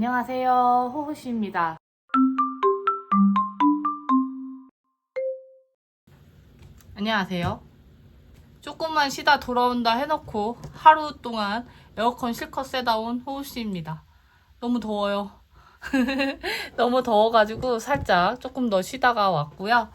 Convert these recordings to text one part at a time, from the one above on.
안녕하세요. 호호씨입니다. 안녕하세요. 조금만 쉬다 돌아온다 해놓고 하루 동안 에어컨 실컷 쐬다 온 호호씨입니다. 너무 더워요. 너무 더워가지고 살짝 조금 더 쉬다가 왔고요.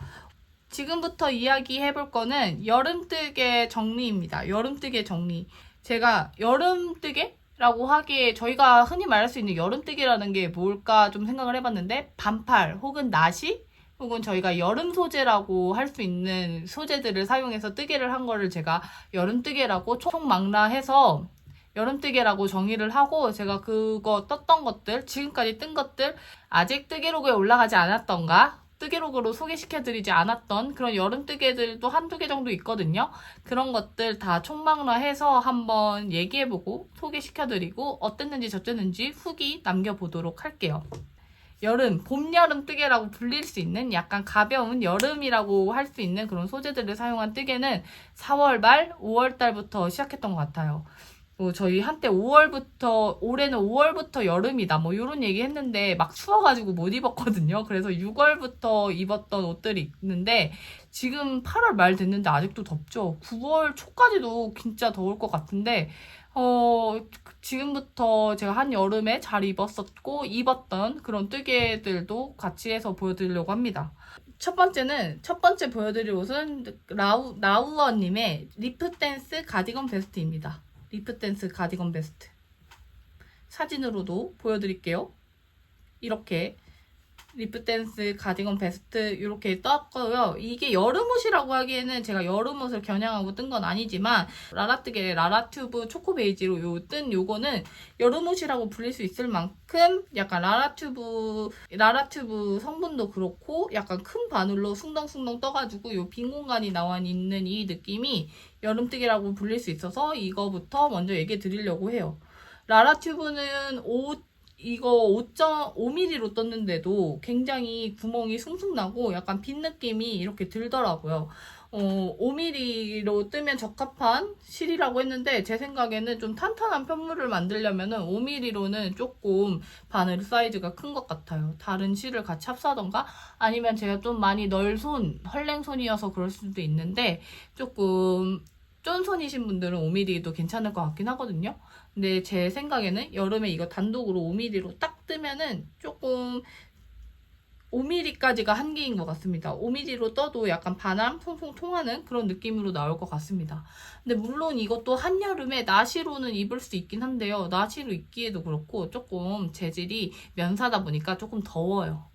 지금부터 이야기해볼 거는 여름뜨개 정리입니다. 여름뜨개 정리. 제가 여름뜨개라고 하기에 저희가 흔히 말할 수 있는 여름뜨개라는 게 뭘까 좀 생각을 해봤는데 반팔 혹은 나시 혹은 저희가 여름 소재라고 할 수 있는 소재들을 사용해서 뜨개를 한 거를 제가 여름뜨개라고 총망라해서 여름뜨개라고 정의를 하고 제가 그거 떴던 것들 지금까지 뜬 것들 아직 뜨개로그에 올라가지 않았던가 뜨개로그로 소개시켜드리지 않았던 그런 여름 뜨개들도 한두 개 정도 있거든요. 그런 것들 다 총망라해서 한번 얘기해보고 소개시켜드리고 어땠는지 저땠는지 후기 남겨보도록 할게요. 여름, 봄, 여름 뜨개라고 불릴 수 있는 약간 가벼운 여름이라고 할 수 있는 그런 소재들을 사용한 뜨개는 4월 말, 5월 달부터 시작했던 것 같아요. 저희 한때 5월부터, 올해는 5월부터 여름이다, 이런 얘기 했는데, 막 추워가지고 못 입었거든요. 그래서 6월부터 입었던 옷들이 있는데, 지금 8월 말 됐는데 아직도 덥죠. 9월 초까지도 진짜 더울 것 같은데, 지금부터 제가 한여름에 잘 입었었고, 입었던 그런 뜨개들도 같이 해서 보여드리려고 합니다. 첫 번째 보여드릴 옷은 라우어님의 리프댄스 가디건 베스트입니다. 리프댄스 가디건 베스트. 사진으로도 보여드릴게요. 이렇게 리프댄스 가디건 베스트 이렇게 떴고요. 이게 여름옷이라고 하기에는 제가 여름옷을 겨냥하고 뜬 건 아니지만 라라뜨개 라라튜브 초코 베이지로 뜬 요거는 여름옷이라고 불릴 수 있을 만큼 약간 라라튜브 성분도 그렇고 약간 큰 바늘로 숭덩숭덩 떠가지고 요 빈 공간이 나와 있는 이 느낌이 여름뜨개라고 불릴 수 있어서 이거부터 먼저 얘기해 드리려고 해요. 라라튜브는 이거 5.5mm로 떴는데도 굉장히 구멍이 숭숭 나고 약간 빈 느낌이 이렇게 들더라고요. 5mm로 뜨면 적합한 실이라고 했는데 제 생각에는 좀 탄탄한 편물을 만들려면은 5mm로는 조금 바늘 사이즈가 큰 것 같아요. 다른 실을 같이 합사하던가 아니면 제가 좀 많이 헐랭손이어서 그럴 수도 있는데 조금 쫀손이신 분들은 5mm도 괜찮을 것 같긴 하거든요. 근데 제 생각에는 여름에 이거 단독으로 5mm로 딱 뜨면은 조금 5mm까지가 한계인 것 같습니다. 5mm로 떠도 약간 바람 통통 통하는 그런 느낌으로 나올 것 같습니다. 근데 물론 이것도 한여름에 나시로는 입을 수 있긴 한데요. 나시로 입기에도 그렇고 조금 재질이 면사다 보니까 조금 더워요.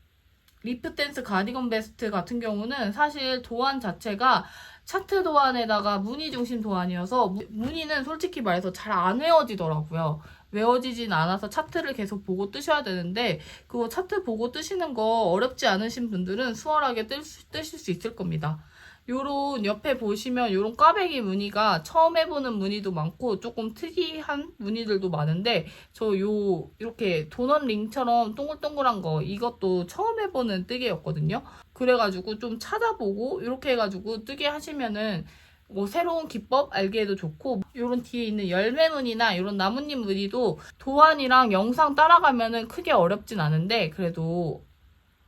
리프댄스 가디건 베스트 같은 경우는 사실 도안 자체가 차트 도안에다가 무늬 중심 도안이어서 무늬는 솔직히 말해서 잘 안 외워지더라고요. 외워지진 않아서 차트를 계속 보고 뜨셔야 되는데 그거 차트 보고 뜨시는 거 어렵지 않으신 분들은 수월하게 뜨실 수 있을 겁니다. 요런 옆에 보시면 요런 꽈배기 무늬가 처음 해보는 무늬도 많고 조금 특이한 무늬들도 많은데 이렇게 도넛 링처럼 동글동글한 거 이것도 처음 해보는 뜨개였거든요. 그래가지고 좀 찾아보고 이렇게 해가지고 뜨개 하시면은 새로운 기법 알기에도 좋고 요런 뒤에 있는 열매 무늬나 요런 나뭇잎 무늬도 도안이랑 영상 따라가면은 크게 어렵진 않은데 그래도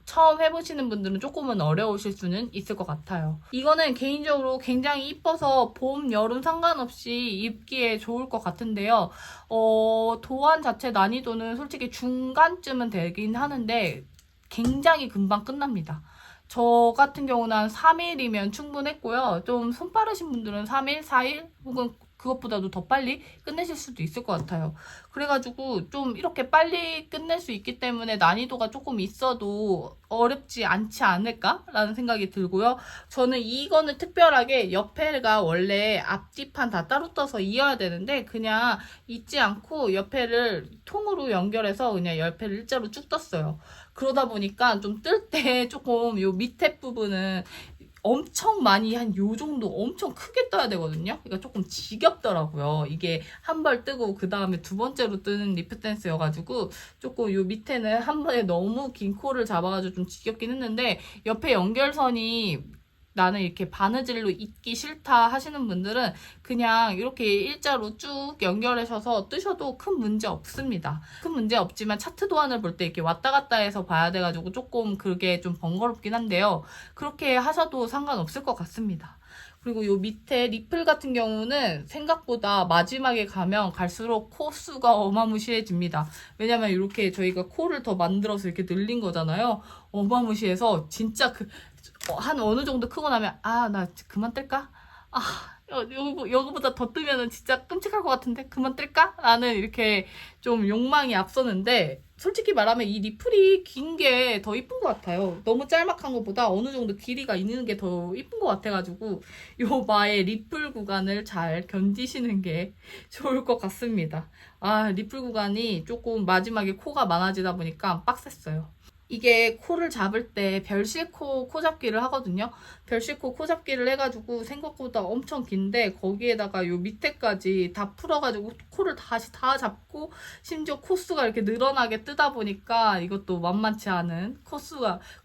처음 해보시는 분들은 조금은 어려우실 수는 있을 것 같아요. 이거는 개인적으로 굉장히 이뻐서 봄, 여름 상관없이 입기에 좋을 것 같은데요. 도안 자체 난이도는 솔직히 중간쯤은 되긴 하는데 굉장히 금방 끝납니다. 저 같은 경우는 한 3일이면 충분했고요. 좀 손 빠르신 분들은 3일, 4일 혹은 그것보다도 더 빨리 끝내실 수도 있을 것 같아요. 그래가지고 좀 이렇게 빨리 끝낼 수 있기 때문에 난이도가 조금 있어도 어렵지 않지 않을까라는 생각이 들고요. 저는 이거는 특별하게 옆에가 원래 앞뒤판 다 따로 떠서 이어야 되는데 그냥 잊지 않고 옆에를 통으로 연결해서 그냥 옆에를 일자로 쭉 떴어요. 그러다 보니까 좀 뜰 때 조금 요 밑에 부분은 엄청 많이 한 요 정도 엄청 크게 떠야 되거든요. 그러니까 조금 지겹더라고요. 이게 한 벌 뜨고 그 다음에 두 번째로 뜨는 리프댄스여가지고 조금 요 밑에는 한 번에 너무 긴 코를 잡아가지고 좀 지겹긴 했는데 옆에 연결선이 나는 이렇게 바느질로 입기 싫다 하시는 분들은 그냥 이렇게 일자로 쭉 연결하셔서 뜨셔도 큰 문제 없습니다. 큰 문제 없지만 차트 도안을 볼 때 이렇게 왔다 갔다 해서 봐야 돼가지고 조금 그게 좀 번거롭긴 한데요. 그렇게 하셔도 상관없을 것 같습니다. 그리고 요 밑에 리플 같은 경우는 생각보다 마지막에 가면 갈수록 코 수가 어마무시해집니다. 왜냐면 이렇게 저희가 코를 더 만들어서 이렇게 늘린 거잖아요. 어마무시해서 진짜 한 어느 정도 크고 나면 나 그만 뗄까? 여기보다 더 뜨면은 진짜 끔찍할 것 같은데 그만 뗄까? 라는 이렇게 좀 욕망이 앞서는데 솔직히 말하면 이 리플이 긴 게 더 이쁜 것 같아요. 너무 짤막한 것보다 어느 정도 길이가 있는 게 더 이쁜 것 같아가지고 요 바의 리플 구간을 잘 견디시는 게 좋을 것 같습니다. 리플 구간이 조금 마지막에 코가 많아지다 보니까 빡셌어요. 이게 코를 잡을 때 별실코 코잡기를 하거든요. 별실코 코잡기를 해가지고 생각보다 엄청 긴데 거기에다가 요 밑에까지 다 풀어가지고 코를 다시 다 잡고 심지어 코수가 이렇게 늘어나게 뜨다 보니까 이것도 만만치 않은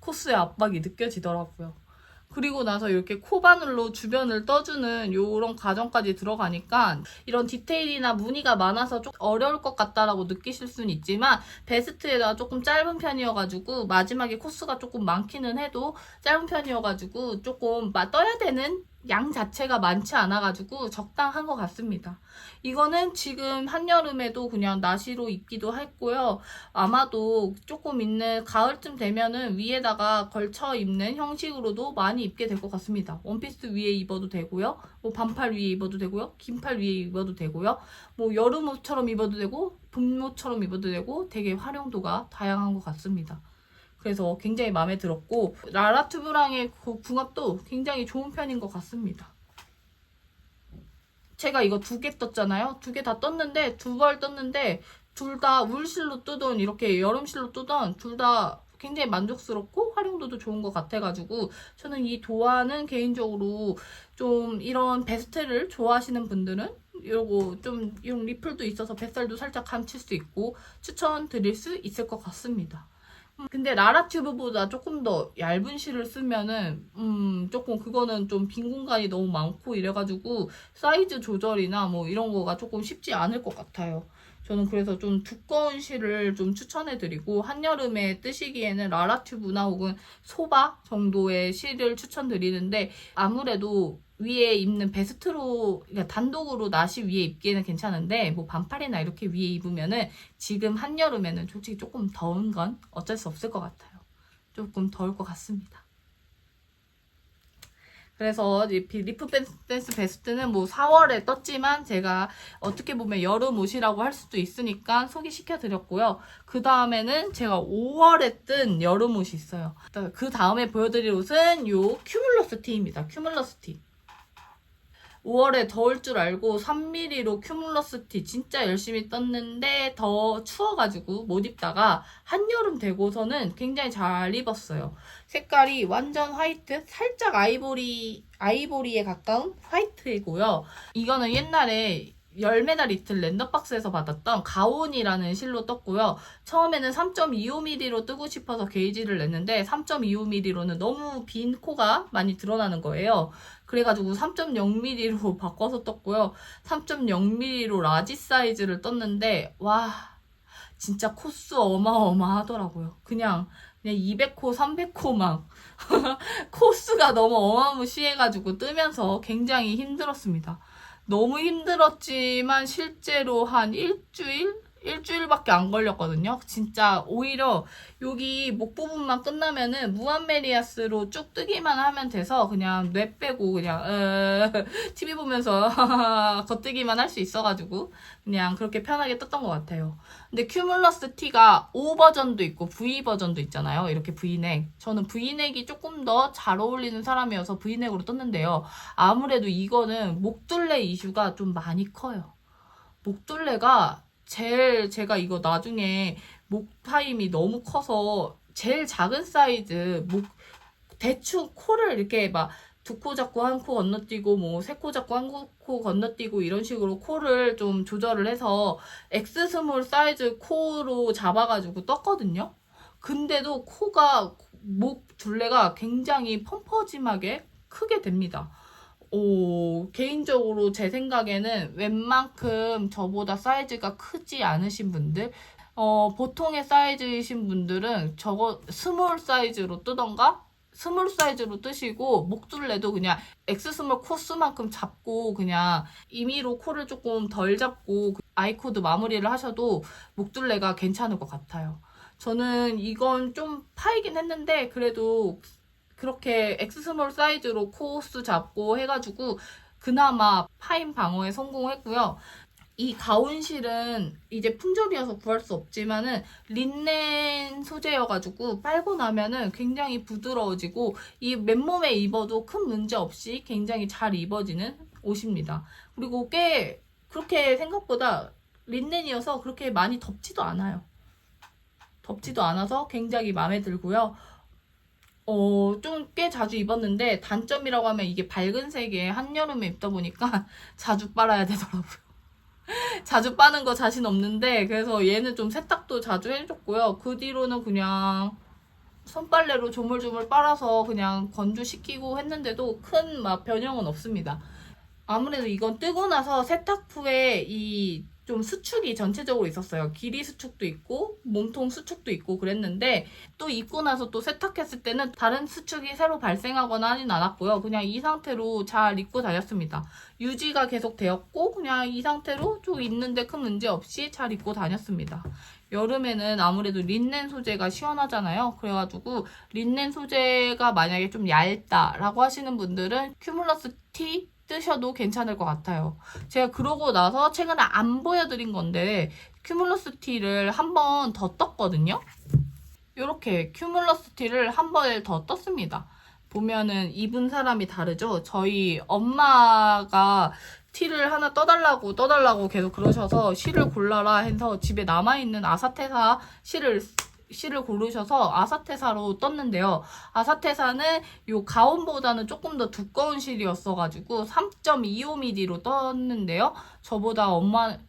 코수의 압박이 느껴지더라고요. 그리고 나서 이렇게 코바늘로 주변을 떠주는 이런 과정까지 들어가니까 이런 디테일이나 무늬가 많아서 좀 어려울 것 같다라고 느끼실 수는 있지만 베스트에다 조금 짧은 편이어가지고 마지막에 코스가 조금 많기는 해도 짧은 편이어가지고 조금 떠야 되는 양 자체가 많지 않아가지고 적당한 것 같습니다. 이거는 지금 한여름에도 그냥 나시로 입기도 했고요. 아마도 조금 있는 가을쯤 되면은 위에다가 걸쳐 입는 형식으로도 많이 입게 될 것 같습니다. 원피스 위에 입어도 되고요. 뭐 반팔 위에 입어도 되고요. 긴팔 위에 입어도 되고요. 뭐 여름옷처럼 입어도 되고 봄옷처럼 입어도 되고 되게 활용도가 다양한 것 같습니다. 그래서 굉장히 마음에 들었고 라라튜브랑의 궁합도 굉장히 좋은 편인 것 같습니다. 제가 이거 2개 떴잖아요. 2개 다 떴는데 2벌 떴는데 둘 다 울실로 뜨던 이렇게 여름실로 뜨던 둘 다 굉장히 만족스럽고 활용도도 좋은 것 같아가지고 저는 이 도안은 개인적으로 좀 이런 베스트를 좋아하시는 분들은 이러고 좀 이런 리플도 있어서 뱃살도 살짝 감출 수 있고 추천드릴 수 있을 것 같습니다. 근데 라라튜브보다 조금 더 얇은 실을 쓰면은 조금 그거는 좀 빈 공간이 너무 많고 이래가지고 사이즈 조절이나 뭐 이런 거가 조금 쉽지 않을 것 같아요. 저는 그래서 좀 두꺼운 실을 좀 추천해드리고 한여름에 뜨시기에는 라라튜브나 혹은 소바 정도의 실을 추천드리는데 아무래도 위에 입는 베스트로 그러니까 단독으로 나시 위에 입기에는 괜찮은데 뭐 반팔이나 이렇게 위에 입으면은 지금 한여름에는 솔직히 조금 더운 건 어쩔 수 없을 것 같아요. 조금 더울 것 같습니다. 그래서 리프 댄스 베스트는 뭐 4월에 떴지만 제가 어떻게 보면 여름 옷이라고 할 수도 있으니까 소개시켜 드렸고요. 그 다음에는 제가 5월에 뜬 여름 옷이 있어요. 그 다음에 보여드릴 옷은 요 큐뮬러스 티입니다. 큐뮬러스 티. 5월에 더울 줄 알고 3mm로 큐뮬러스 티 진짜 열심히 떴는데 더 추워가지고 못 입다가 한여름 되고서는 굉장히 잘 입었어요. 색깔이 완전 화이트, 살짝 아이보리에 가까운 화이트이고요. 이거는 옛날에 열메다 리틀 랜덤박스에서 받았던 가온이라는 실로 떴고요. 처음에는 3.25mm로 뜨고 싶어서 게이지를 냈는데 3.25mm로는 너무 빈 코가 많이 드러나는 거예요. 그래가지고 3.0mm로 바꿔서 떴고요. 3.0mm로 라지 사이즈를 떴는데 와 진짜 코수 어마어마하더라고요. 그냥 200코, 300코 막 코수가 너무 어마무시해가지고 뜨면서 굉장히 힘들었습니다. 너무 힘들었지만 실제로 한 일주일밖에 안 걸렸거든요. 진짜 오히려 여기 목 부분만 끝나면은 무한메리아스로 쭉 뜨기만 하면 돼서 그냥 뇌 빼고 그냥 TV 보면서 겉뜨기만 할 수 있어가지고 그냥 그렇게 편하게 떴던 것 같아요. 근데 큐뮬러스 T가 O 버전도 있고 V 버전도 있잖아요. 이렇게 V넥. 저는 V넥이 조금 더 잘 어울리는 사람이어서 V넥으로 떴는데요. 아무래도 이거는 목둘레 이슈가 좀 많이 커요. 목둘레가 제가 이거 나중에 목 타임이 너무 커서 제일 작은 사이즈 대충 코를 이렇게 막 2코 잡고 1코 건너뛰고 뭐 3코 잡고 1코 건너뛰고 이런 식으로 코를 좀 조절을 해서 X 스몰 사이즈 코로 잡아가지고 떴거든요. 근데도 목 둘레가 굉장히 펑퍼짐하게 크게 됩니다. 개인적으로 제 생각에는 웬만큼 저보다 사이즈가 크지 않으신 분들, 보통의 사이즈이신 분들은 저거 스몰 사이즈로 뜨던가 스몰 사이즈로 뜨시고, 목둘레도 그냥 X스몰 코스만큼 잡고 그냥 임의로 코를 조금 덜 잡고 아이코드 마무리를 하셔도 목둘레가 괜찮을 것 같아요. 저는 이건 좀 파이긴 했는데 그래도 그렇게 X스몰 사이즈로 코스 잡고 해가지고 그나마 파임 방어에 성공했고요. 이 가운실은 이제 품절이어서 구할 수 없지만은 린넨 소재여가지고 빨고 나면은 굉장히 부드러워지고 이 맨몸에 입어도 큰 문제 없이 굉장히 잘 입어지는 옷입니다. 그리고 꽤 그렇게 생각보다 린넨이어서 그렇게 많이 덥지도 않아요. 덥지도 않아서 굉장히 마음에 들고요. 좀 꽤 자주 입었는데 단점이라고 하면 이게 밝은 색에 한여름에 입다 보니까 자주 빨아야 되더라고요. 자주 빠는 거 자신 없는데 그래서 얘는 좀 세탁도 자주 해줬고요. 그 뒤로는 그냥 손빨래로 조물조물 빨아서 그냥 건조시키고 했는데도 큰 변형은 없습니다. 아무래도 이건 뜨고 나서 세탁 후에 이 좀 수축이 전체적으로 있었어요. 길이 수축도 있고 몸통 수축도 있고 그랬는데 또 입고 나서 또 세탁했을 때는 다른 수축이 새로 발생하거나 하진 않았고요. 그냥 이 상태로 잘 입고 다녔습니다. 유지가 계속 되었고 그냥 이 상태로 좀 입는데 큰 문제 없이 잘 입고 다녔습니다. 여름에는 아무래도 린넨 소재가 시원하잖아요. 그래가지고 린넨 소재가 만약에 좀 얇다라고 하시는 분들은 큐뮬러스 T 뜨셔도 괜찮을 것 같아요. 제가 그러고 나서 최근에 안 보여드린 건데 큐뮬러스 T를 한 번 더 떴거든요. 이렇게 큐뮬러스 T를 한 번 더 떴습니다. 보면은 입은 사람이 다르죠. 저희 엄마가 티를 하나 떠달라고 계속 그러셔서 실을 골라라 해서 집에 남아있는 아사테사 실을 고르셔서 아사테사로 떴는데요. 아사테사는 요 가온보다는 조금 더 두꺼운 실이었어가지고 3.25mm로 떴는데요.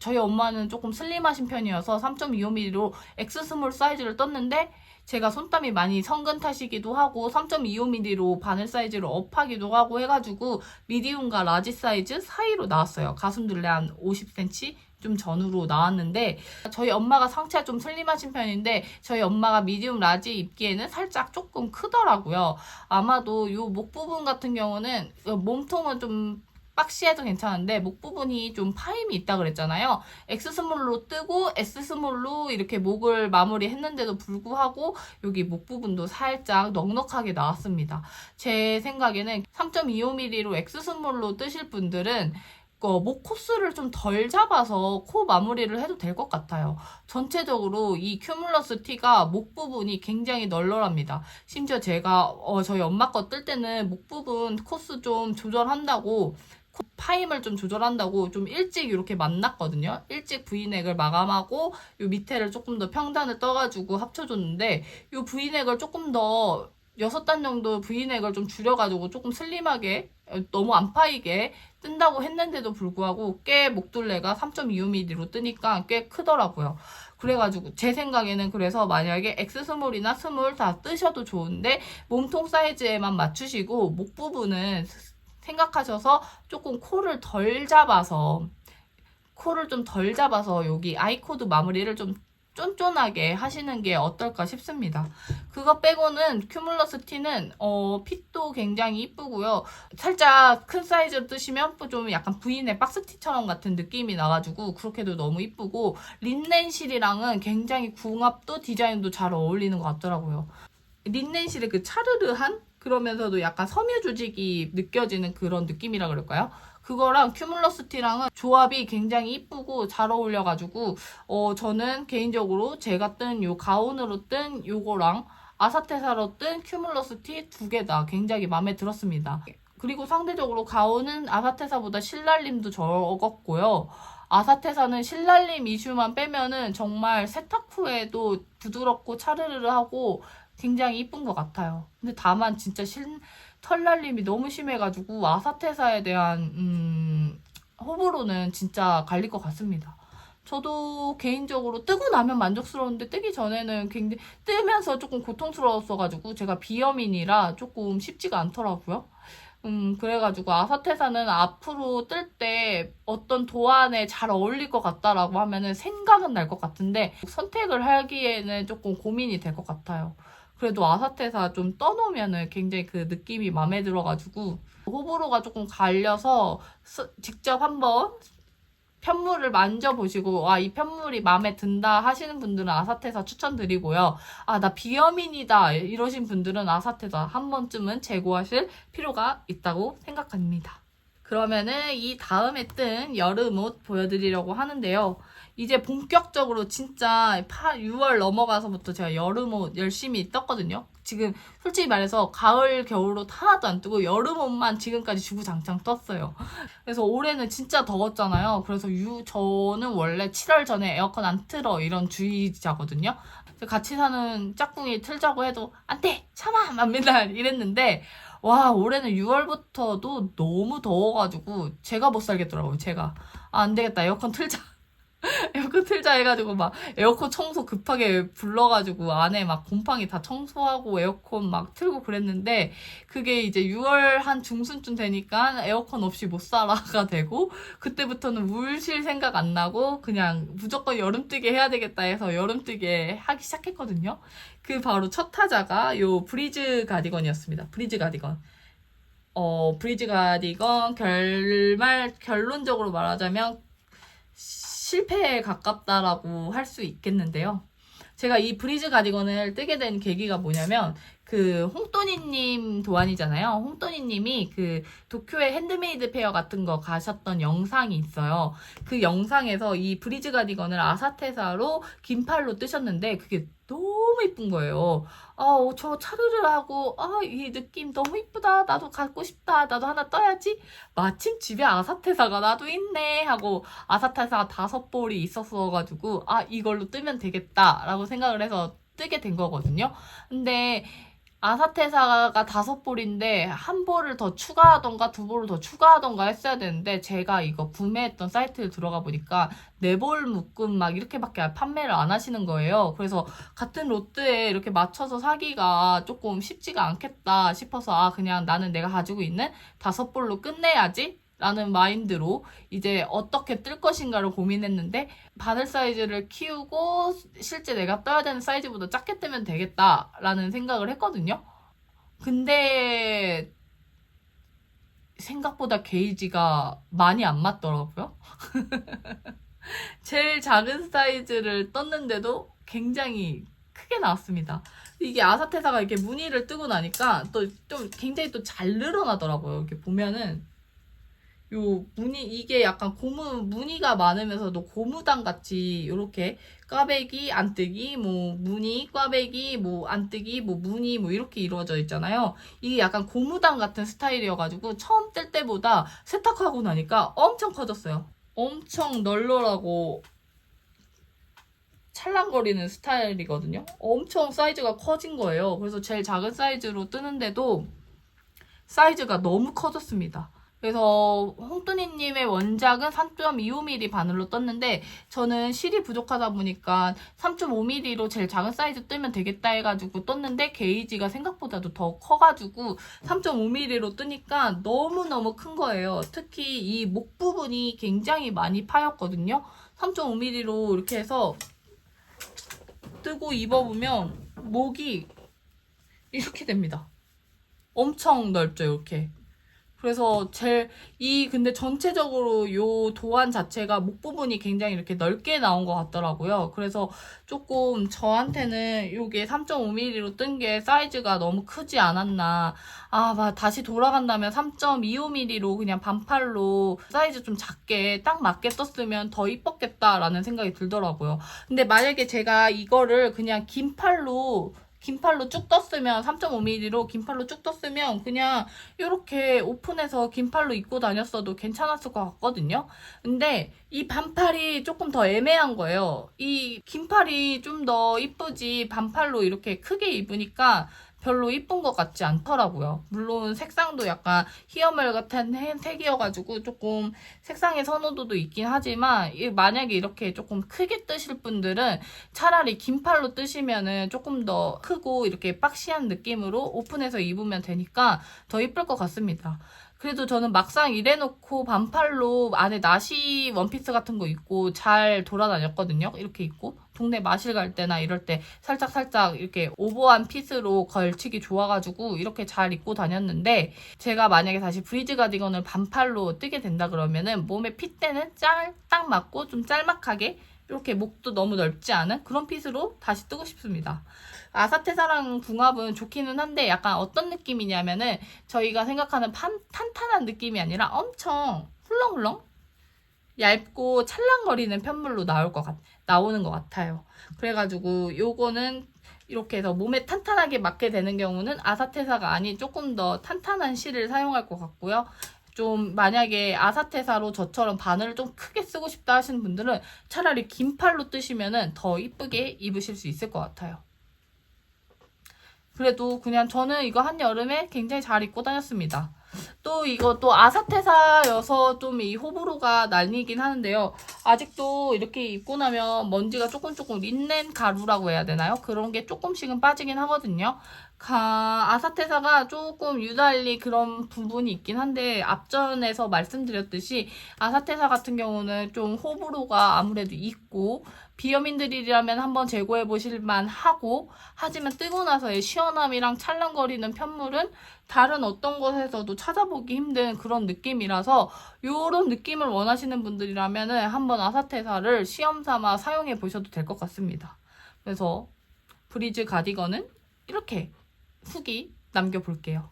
저희 엄마는 조금 슬림하신 편이어서 3.25mm로 X스몰 사이즈를 떴는데 제가 손땀이 많이 성근 탓이기도 하고 3.25mm로 바늘 사이즈를 업하기도 하고 해가지고 미디움과 라지 사이즈 사이로 나왔어요. 가슴둘레 한 50cm 좀 전후로 나왔는데 저희 엄마가 상체가 좀 슬림하신 편인데 저희 엄마가 미디움 라지 입기에는 살짝 조금 크더라고요. 아마도 요 목 부분 같은 경우는 몸통은 좀 박시해도 괜찮은데 목 부분이 좀 파임이 있다 그랬잖아요. X스몰로 뜨고 S스몰로 이렇게 목을 마무리했는데도 불구하고 여기 목 부분도 살짝 넉넉하게 나왔습니다. 제 생각에는 3.25mm로 X스몰로 뜨실 분들은 목 코스를 좀 덜 잡아서 코 마무리를 해도 될 것 같아요. 전체적으로 이 큐뮬러스 T가 목 부분이 굉장히 널널합니다. 심지어 제가 저희 엄마 거 뜰 때는 목 부분 코스 좀 조절한다고 파임을 좀 조절한다고 좀 일찍 이렇게 만났거든요. 일찍 V넥을 마감하고 요 밑에를 조금 더 평단을 떠가지고 합쳐줬는데 요 V넥을 조금 더 6단 정도 V넥을 좀 줄여가지고 조금 슬림하게 너무 안 파이게 뜬다고 했는데도 불구하고 꽤 목둘레가 3.25mm로 뜨니까 꽤 크더라고요. 그래가지고 제 생각에는 그래서 만약에 X스몰이나 스몰 다 뜨셔도 좋은데 몸통 사이즈에만 맞추시고 목 부분은 생각하셔서 조금 코를 좀 덜 잡아서 여기 아이코드 마무리를 좀 쫀쫀하게 하시는 게 어떨까 싶습니다. 그거 빼고는 큐뮬러스 T는 핏도 굉장히 이쁘고요. 살짝 큰 사이즈로 뜨시면 좀 약간 V넥 박스티처럼 같은 느낌이 나가지고 그렇게도 너무 이쁘고 린넨 실이랑은 굉장히 궁합도 디자인도 잘 어울리는 것 같더라고요. 린넨 실의 그 차르르한 그러면서도 약간 섬유 조직이 느껴지는 그런 느낌이라 그럴까요? 그거랑 큐뮬러스 T랑은 조합이 굉장히 이쁘고 잘 어울려가지고 저는 개인적으로 제가 뜬 요 가운으로 뜬 요거랑 아사테사로 뜬 큐뮬러스 T 두 개 다 굉장히 마음에 들었습니다. 그리고 상대적으로 가운은 아사테사보다 실날림도 적었고요. 아사테사는 실날림 이슈만 빼면은 정말 세탁 후에도 부드럽고 차르르르하고 굉장히 이쁜 것 같아요. 근데 다만 진짜 털날림이 너무 심해가지고 아사테사에 대한 호불호는 진짜 갈릴 것 같습니다. 저도 개인적으로 뜨고 나면 만족스러운데 뜨기 전에는 굉장히 뜨면서 조금 고통스러웠어가지고 제가 비염인이라 조금 쉽지가 않더라고요. 그래가지고 아사테사는 앞으로 뜰 때 어떤 도안에 잘 어울릴 것 같다라고 하면은 생각은 날 것 같은데 선택을 하기에는 조금 고민이 될 것 같아요. 그래도 아사테사 좀 떠놓으면은 굉장히 그 느낌이 마음에 들어가지고 호불호가 조금 갈려서 직접 한번 편물을 만져보시고 이 편물이 마음에 든다 하시는 분들은 아사테사 추천드리고요. 나 비염인이다 이러신 분들은 아사테사 한 번쯤은 재고하실 필요가 있다고 생각합니다. 그러면은 이 다음에 뜬 여름옷 보여드리려고 하는데요. 이제 본격적으로 진짜 6월 넘어가서부터 제가 여름옷 열심히 떴거든요. 지금 솔직히 말해서 가을, 겨울옷 하나도 안 뜨고 여름옷만 지금까지 주구장창 떴어요. 그래서 올해는 진짜 더웠잖아요. 그래서 저는 원래 7월 전에 에어컨 안 틀어 이런 주의자거든요. 같이 사는 짝꿍이 틀자고 해도 안 돼! 참아! 막 맨날 이랬는데 와, 올해는 6월부터도 너무 더워가지고 제가 못 살겠더라고요. 제가 안 되겠다, 에어컨 틀자. 에어컨 틀자 해가지고 막 에어컨 청소 급하게 불러가지고 안에 막 곰팡이 다 청소하고 에어컨 막 틀고 그랬는데 그게 이제 6월 한 중순쯤 되니까 에어컨 없이 못 살아가 되고 그때부터는 물 쉴 생각 안 나고 그냥 무조건 여름뜨게 해야 되겠다 해서 여름뜨게 하기 시작했거든요. 그 바로 첫 타자가 요 브리즈 가디건이었습니다. 브리즈 가디건. 브리즈 가디건 결론적으로 말하자면 실패에 가깝다라고 할 수 있겠는데요. 제가 이 브리즈 가디건을 뜨게 된 계기가 뭐냐면 그 홍또니님 도안이잖아요. 홍또니님이 그 도쿄의 핸드메이드 페어 같은 거 가셨던 영상이 있어요. 그 영상에서 이 브리즈 가디건을 아사테사로 긴팔로 뜨셨는데 그게 너무 이쁜 거예요. 저 차르르 하고 이 느낌 너무 이쁘다. 나도 갖고 싶다. 나도 하나 떠야지. 마침 집에 아사테사가 나도 있네 하고 아사테사 5볼이 있었어가지고 이걸로 뜨면 되겠다라고 생각을 해서 뜨게 된 거거든요. 근데 아사테사가 5볼인데 한 볼을 더 추가하던가 2볼을 더 추가하던가 했어야 되는데 제가 이거 구매했던 사이트에 들어가 보니까 4볼 묶음 막 이렇게밖에 판매를 안 하시는 거예요. 그래서 같은 롯데에 이렇게 맞춰서 사기가 조금 쉽지가 않겠다 싶어서 그냥 나는 내가 가지고 있는 5볼로 끝내야지 라는 마인드로 이제 어떻게 뜰 것인가를 고민했는데 바늘 사이즈를 키우고 실제 내가 떠야 되는 사이즈보다 작게 뜨면 되겠다라는 생각을 했거든요. 근데 생각보다 게이지가 많이 안 맞더라고요. 제일 작은 사이즈를 떴는데도 굉장히 크게 나왔습니다. 이게 아사테사가 이렇게 무늬를 뜨고 나니까 또 좀 굉장히 또 잘 늘어나더라고요. 이렇게 보면은 요 무늬 이게 약간 무늬가 많으면서도 고무당 같이 이렇게 꽈배기 안뜨기 뭐 무늬 꽈배기 뭐 안뜨기 뭐 무늬 뭐 이렇게 이루어져 있잖아요. 이게 약간 고무당 같은 스타일이어가지고 처음 뜰 때보다 세탁하고 나니까 엄청 커졌어요. 엄청 널널하고 찰랑거리는 스타일이거든요. 엄청 사이즈가 커진 거예요. 그래서 제일 작은 사이즈로 뜨는데도 사이즈가 너무 커졌습니다. 그래서 홍뚜니님의 원작은 3.25mm 바늘로 떴는데 저는 실이 부족하다 보니까 3.5mm로 제일 작은 사이즈 뜨면 되겠다 해가지고 떴는데 게이지가 생각보다도 더 커가지고 3.5mm로 뜨니까 너무너무 큰 거예요. 특히 이 목 부분이 굉장히 많이 파였거든요. 3.5mm로 이렇게 해서 뜨고 입어보면 목이 이렇게 됩니다. 엄청 넓죠, 이렇게. 그래서 근데 전체적으로 요 도안 자체가 목 부분이 굉장히 이렇게 넓게 나온 것 같더라고요. 그래서 조금 저한테는 요게 3.5mm로 뜬 게 사이즈가 너무 크지 않았나. 다시 돌아간다면 3.25mm로 그냥 반팔로 사이즈 좀 작게 딱 맞게 떴으면 더 이뻤겠다라는 생각이 들더라고요. 근데 만약에 제가 이거를 그냥 긴팔로 쭉 떴으면 3.5mm로 긴팔로 쭉 떴으면 그냥 이렇게 오픈해서 긴팔로 입고 다녔어도 괜찮았을 것 같거든요. 근데 이 반팔이 조금 더 애매한 거예요. 이 긴팔이 좀 더 이쁘지 반팔로 이렇게 크게 입으니까 별로 이쁜 것 같지 않더라고요. 물론 색상도 약간 희어멀 같은 색이어가지고 조금 색상의 선호도도 있긴 하지만 만약에 이렇게 조금 크게 뜨실 분들은 차라리 긴 팔로 뜨시면은 조금 더 크고 이렇게 박시한 느낌으로 오픈해서 입으면 되니까 더 이쁠 것 같습니다. 그래도 저는 막상 이래놓고 반팔로 안에 나시 원피스 같은 거 입고 잘 돌아다녔거든요. 이렇게 입고 동네 마실 갈 때나 이럴 때 살짝 이렇게 오버한 핏으로 걸치기 좋아가지고 이렇게 잘 입고 다녔는데, 제가 만약에 다시 브리즈 가디건을 반팔로 뜨게 된다 그러면은 몸에 핏대는 딱 맞고 좀 짤막하게 이렇게 목도 너무 넓지 않은 그런 핏으로 다시 뜨고 싶습니다. 아사테사랑 궁합은 좋기는 한데 약간 어떤 느낌이냐면은 저희가 생각하는 탄탄한 느낌이 아니라 엄청 훌렁훌렁 얇고 찰랑거리는 편물로 나오는 것 같아요. 그래가지고 요거는 이렇게 해서 몸에 탄탄하게 맞게 되는 경우는 아사테사가 아닌 조금 더 탄탄한 실을 사용할 것 같고요. 좀 만약에 아사테사로 저처럼 바늘을 좀 크게 쓰고 싶다 하시는 분들은 차라리 긴 팔로 뜨시면은 더 이쁘게 입으실 수 있을 것 같아요. 그래도 그냥 저는 이거 한여름에 굉장히 잘 입고 다녔습니다. 또 이거 또 아사테사여서 좀 이 호불호가 날리긴 하는데요. 아직도 이렇게 입고 나면 먼지가 조금 린넨 가루라고 해야 되나요? 그런 게 조금씩은 빠지긴 하거든요. 아사테사가 조금 유달리 그런 부분이 있긴 한데 앞전에서 말씀드렸듯이 아사테사 같은 경우는 좀 호불호가 아무래도 있고 비염인들이라면 한번 제거해 보실만 하고, 하지만 뜨고 나서의 시원함이랑 찰랑거리는 편물은 다른 어떤 곳에서도 찾아보기 힘든 그런 느낌이라서 이런 느낌을 원하시는 분들이라면 한번 아사테사를 시험 삼아 사용해 보셔도 될 것 같습니다. 그래서 브리즈 가디건은 이렇게 후기 남겨볼게요.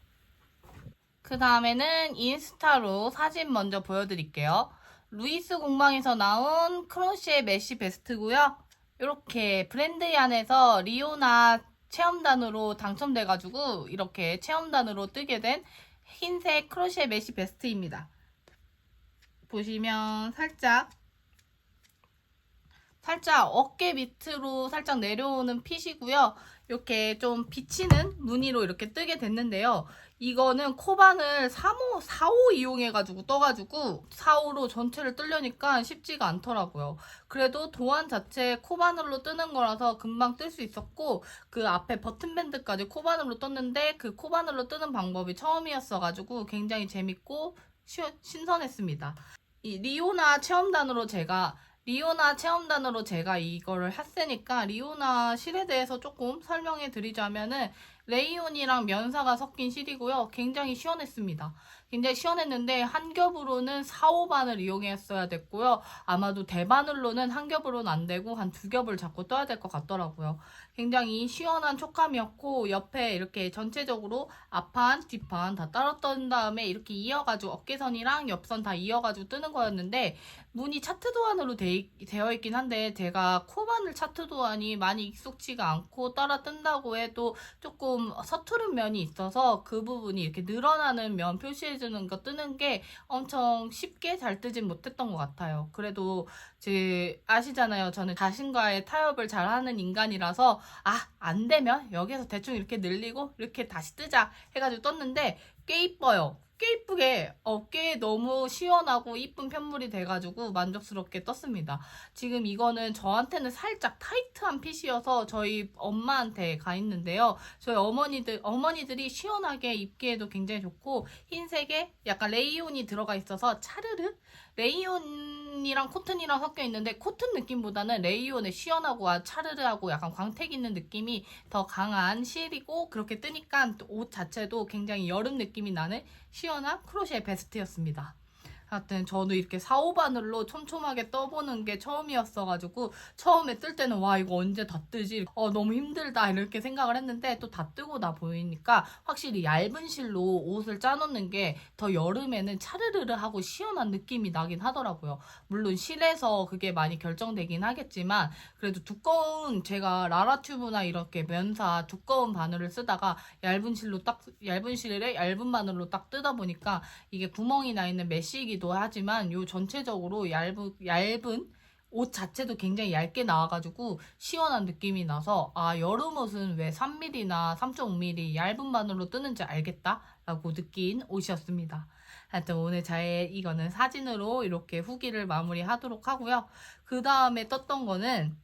그 다음에는 인스타로 사진 먼저 보여드릴게요. 루이스 공방에서 나온 크로시의 메쉬 베스트고요. 이렇게 브랜드 안에서 리오나 체험단으로 당첨돼가지고 이렇게 체험단으로 뜨게 된 흰색 크로시의 메쉬 베스트입니다. 보시면 살짝 어깨 밑으로 살짝 내려오는 핏이고요. 이렇게 좀 비치는 무늬로 이렇게 뜨게 됐는데요. 이거는 코바늘 4호 이용해가지고 떠가지고 4호로 전체를 뜨려니까 쉽지가 않더라고요. 그래도 도안 자체 코바늘로 뜨는 거라서 금방 뜰 수 있었고, 그 앞에 버튼밴드까지 코바늘로 떴는데 그 코바늘로 뜨는 방법이 처음이었어가지고 굉장히 재밌고 신선했습니다. 이 리오나 체험단으로 제가 이거를 했으니까 리오나 실에 대해서 조금 설명해 드리자면은 레이온이랑 면사가 섞인 실이고요. 굉장히 시원했습니다. 굉장히 시원했는데 한 겹으로는 4, 5반을 이용했어야 됐고요. 아마도 대바늘로는 한 겹으로는 안 되고 한 두 겹을 잡고 떠야 될 것 같더라고요. 굉장히 시원한 촉감이었고, 옆에 이렇게 전체적으로 앞판, 뒷판 다 따로 뜬 다음에 이렇게 이어가지고 어깨선이랑 옆선 다 이어가지고 뜨는 거였는데, 무늬 차트 도안으로 되어 있긴 한데 제가 코바늘 차트 도안이 많이 익숙치가 않고 따라 뜬다고 해도 조금 서투른 면이 있어서 그 부분이 이렇게 늘어나는 면 표시해주는 거 뜨는 게 엄청 쉽게 잘 뜨진 못했던 것 같아요. 그래도 아시잖아요. 저는 자신과의 타협을 잘하는 인간이라서 안 되면 여기서 대충 이렇게 늘리고 이렇게 다시 뜨자 해가지고 떴는데 꽤 이뻐요. 꽤 이쁘게 어깨에 너무 시원하고 이쁜 편물이 돼가지고 만족스럽게 떴습니다. 지금 이거는 저한테는 살짝 타이트한 핏이어서 저희 엄마한테 가 있는데요. 저희 어머니들이 시원하게 입기에도 굉장히 좋고, 흰색에 약간 레이온이 들어가 있어서 차르르? 레이온이랑 코튼이랑 섞여 있는데 코튼 느낌보다는 레이온의 시원하고 차르르하고 약간 광택 있는 느낌이 더 강한 실이고, 그렇게 뜨니까 옷 자체도 굉장히 여름 느낌이 나는 시원한 크로셰 베스트였습니다. 하여튼 저도 이렇게 4, 5바늘로 촘촘하게 떠보는 게 처음이었어가지고 처음에 뜰 때는 와 이거 언제 다 뜨지? 너무 힘들다 이렇게 생각을 했는데 또 다 뜨고 나 보이니까 확실히 얇은 실로 옷을 짜놓는 게 더 여름에는 차르르르 하고 시원한 느낌이 나긴 하더라고요. 물론 실에서 그게 많이 결정되긴 하겠지만 그래도 제가 라라튜브나 이렇게 면사 두꺼운 바늘을 쓰다가 얇은 실에 얇은 바늘로 딱 뜨다 보니까 이게 구멍이 나 있는 메쉬기 하지만 요 전체적으로 얇은 옷 자체도 굉장히 얇게 나와가지고 시원한 느낌이 나서 아, 여름 옷은 왜 3mm나 3.5mm 얇은 바늘로 뜨는지 알겠다 라고 느낀 옷이었습니다. 하여튼 오늘 이거는 사진으로 이렇게 후기를 마무리하도록 하고요. 그 다음에 떴던 거는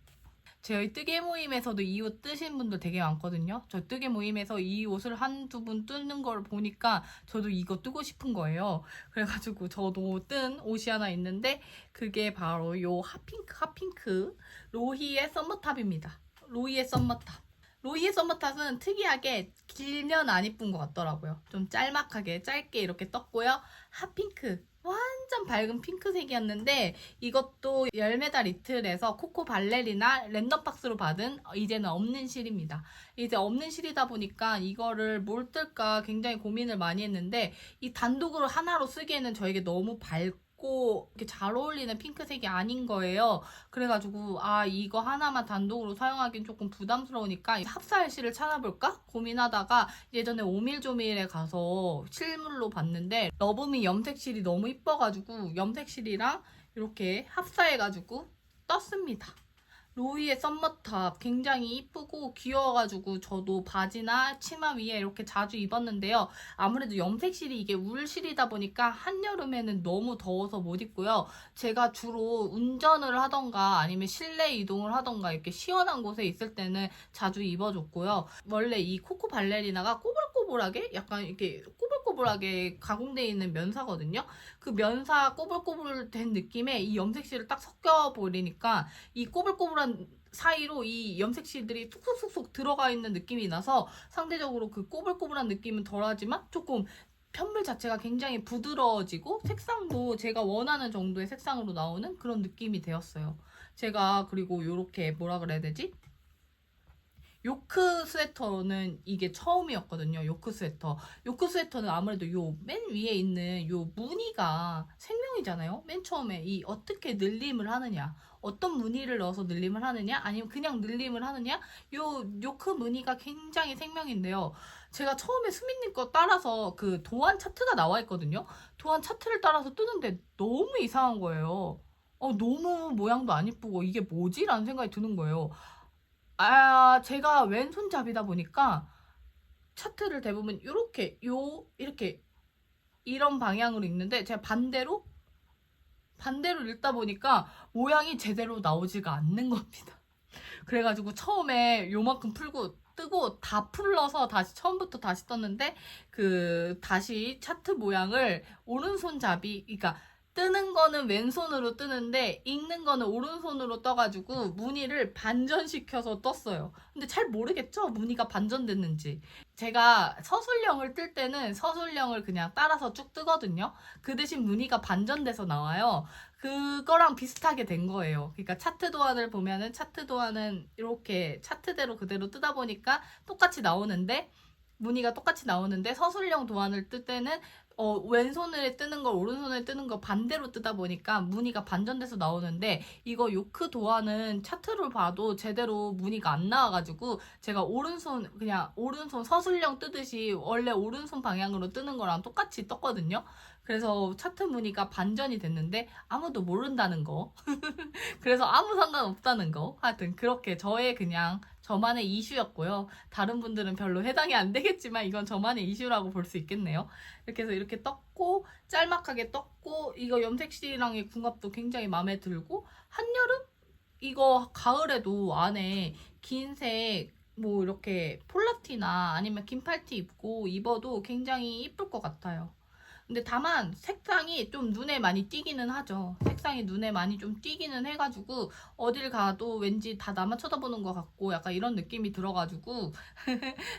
저희 뜨개 모임에서도 이 옷 뜨신 분들 되게 많거든요. 저 뜨개 모임에서 이 옷을 한두 분 뜨는 걸 보니까 저도 이거 뜨고 싶은 거예요. 그래가지고 저도 뜬 옷이 하나 있는데 그게 바로 요 핫핑크 로히의 썸머탑입니다. 로히의 썸머탑. 로히의 썸머탑은 특이하게 길면 안 이쁜 것 같더라고요. 좀 짤막하게 짧게 이렇게 떴고요. 핫핑크. 완전 밝은 핑크색이었는데 이것도 열매달 리틀에서 코코 발레리나 랜덤박스로 받은 이제는 없는 실입니다. 이제 없는 실이다 보니까 이거를 뭘 뜰까 굉장히 고민을 많이 했는데 이 단독으로 하나로 쓰기에는 저에게 너무 밝고 이렇게 잘 어울리는 핑크색이 아닌 거예요. 그래가지고 아, 이거 하나만 단독으로 사용하기는 조금 부담스러우니까 합사할 실을 찾아볼까 고민하다가 예전에 오밀조밀에 가서 실물로 봤는데 러브미 염색실이 너무 이뻐가지고 염색실이랑 이렇게 합사해가지고 떴습니다. 로이의 썸머탑 굉장히 이쁘고 귀여워가지고 저도 바지나 치마 위에 이렇게 자주 입었는데요. 아무래도 염색실이 이게 울실이다 보니까 한여름에는 너무 더워서 못 입고요. 제가 주로 운전을 하던가 아니면 실내 이동을 하던가 이렇게 시원한 곳에 있을 때는 자주 입어줬고요. 원래 이 코코 발레리나가 꼬불꼬불하게 약간 이렇게 꼬불꼬불하게 가공되어 있는 면사거든요. 그 면사 꼬불꼬불된 느낌에 이 염색실을 딱 섞여버리니까 이 꼬불꼬불한 사이로 이 염색실들이 쏙쏙쏙쏙 들어가 있는 느낌이 나서 상대적으로 그 꼬불꼬불한 느낌은 덜하지만 조금 편물 자체가 굉장히 부드러워지고 색상도 제가 원하는 정도의 색상으로 나오는 그런 느낌이 되었어요. 제가 그리고 이렇게 뭐라 그래야 되지? 요크 스웨터는 이게 처음이었거든요. 요크 스웨터. 요크 스웨터는 아무래도 요 맨 위에 있는 요 무늬가 생명이잖아요. 맨 처음에 이 어떻게 늘림을 하느냐, 어떤 무늬를 넣어서 늘림을 하느냐, 아니면 그냥 늘림을 하느냐, 요 요크 무늬가 굉장히 생명인데요. 제가 처음에 수민님 거 따라서 그 도안 차트가 나와 있거든요. 도안 차트를 따라서 뜨는데 너무 이상한 거예요. 너무 모양도 안 이쁘고 이게 뭐지? 라는 생각이 드는 거예요. 제가 왼손잡이다 보니까 차트를 대부분 이렇게 이런 방향으로 읽는데 제가 반대로 읽다 보니까 모양이 제대로 나오지가 않는 겁니다. 그래가지고 처음에 요만큼 풀고 뜨고 다 풀러서 다시 처음부터 다시 떴는데 다시 차트 모양을 오른손잡이 그러니까 뜨는 거는 왼손으로 뜨는데 읽는 거는 오른손으로 떠가지고 무늬를 반전시켜서 떴어요. 근데 잘 모르겠죠? 무늬가 반전됐는지. 제가 서술형을 뜰 때는 서술형을 그냥 따라서 쭉 뜨거든요. 그 대신 무늬가 반전돼서 나와요. 그거랑 비슷하게 된 거예요. 그러니까 차트 도안을 보면은 차트 도안은 이렇게 차트대로 그대로 뜨다 보니까 똑같이 나오는데 무늬가 똑같이 나오는데 서술형 도안을 뜰 때는 왼손에 뜨는 걸 오른손에 뜨는 걸 반대로 뜨다 보니까 무늬가 반전돼서 나오는데 이거 요크 도안은 차트를 봐도 제대로 무늬가 안 나와가지고 제가 그냥 오른손 서술형 뜨듯이 원래 오른손 방향으로 뜨는 거랑 똑같이 떴거든요. 그래서 차트 무늬가 반전이 됐는데 아무도 모른다는 거. 그래서 아무 상관없다는 거. 하여튼 그렇게 저만의 이슈였고요. 다른 분들은 별로 해당이 안 되겠지만 이건 저만의 이슈라고 볼 수 있겠네요. 이렇게 해서 이렇게 떴고 짤막하게 떴고 이거 염색실이랑의 궁합도 굉장히 마음에 들고 한여름? 이거 가을에도 안에 긴색 뭐 이렇게 폴라티나 아니면 긴팔티 입고 입어도 굉장히 이쁠 것 같아요. 근데 다만 색상이 좀 눈에 많이 띄기는 하죠. 색상이 눈에 많이 좀 띄기는 해가지고 어딜 가도 왠지 다 나만 쳐다보는 것 같고 약간 이런 느낌이 들어가지고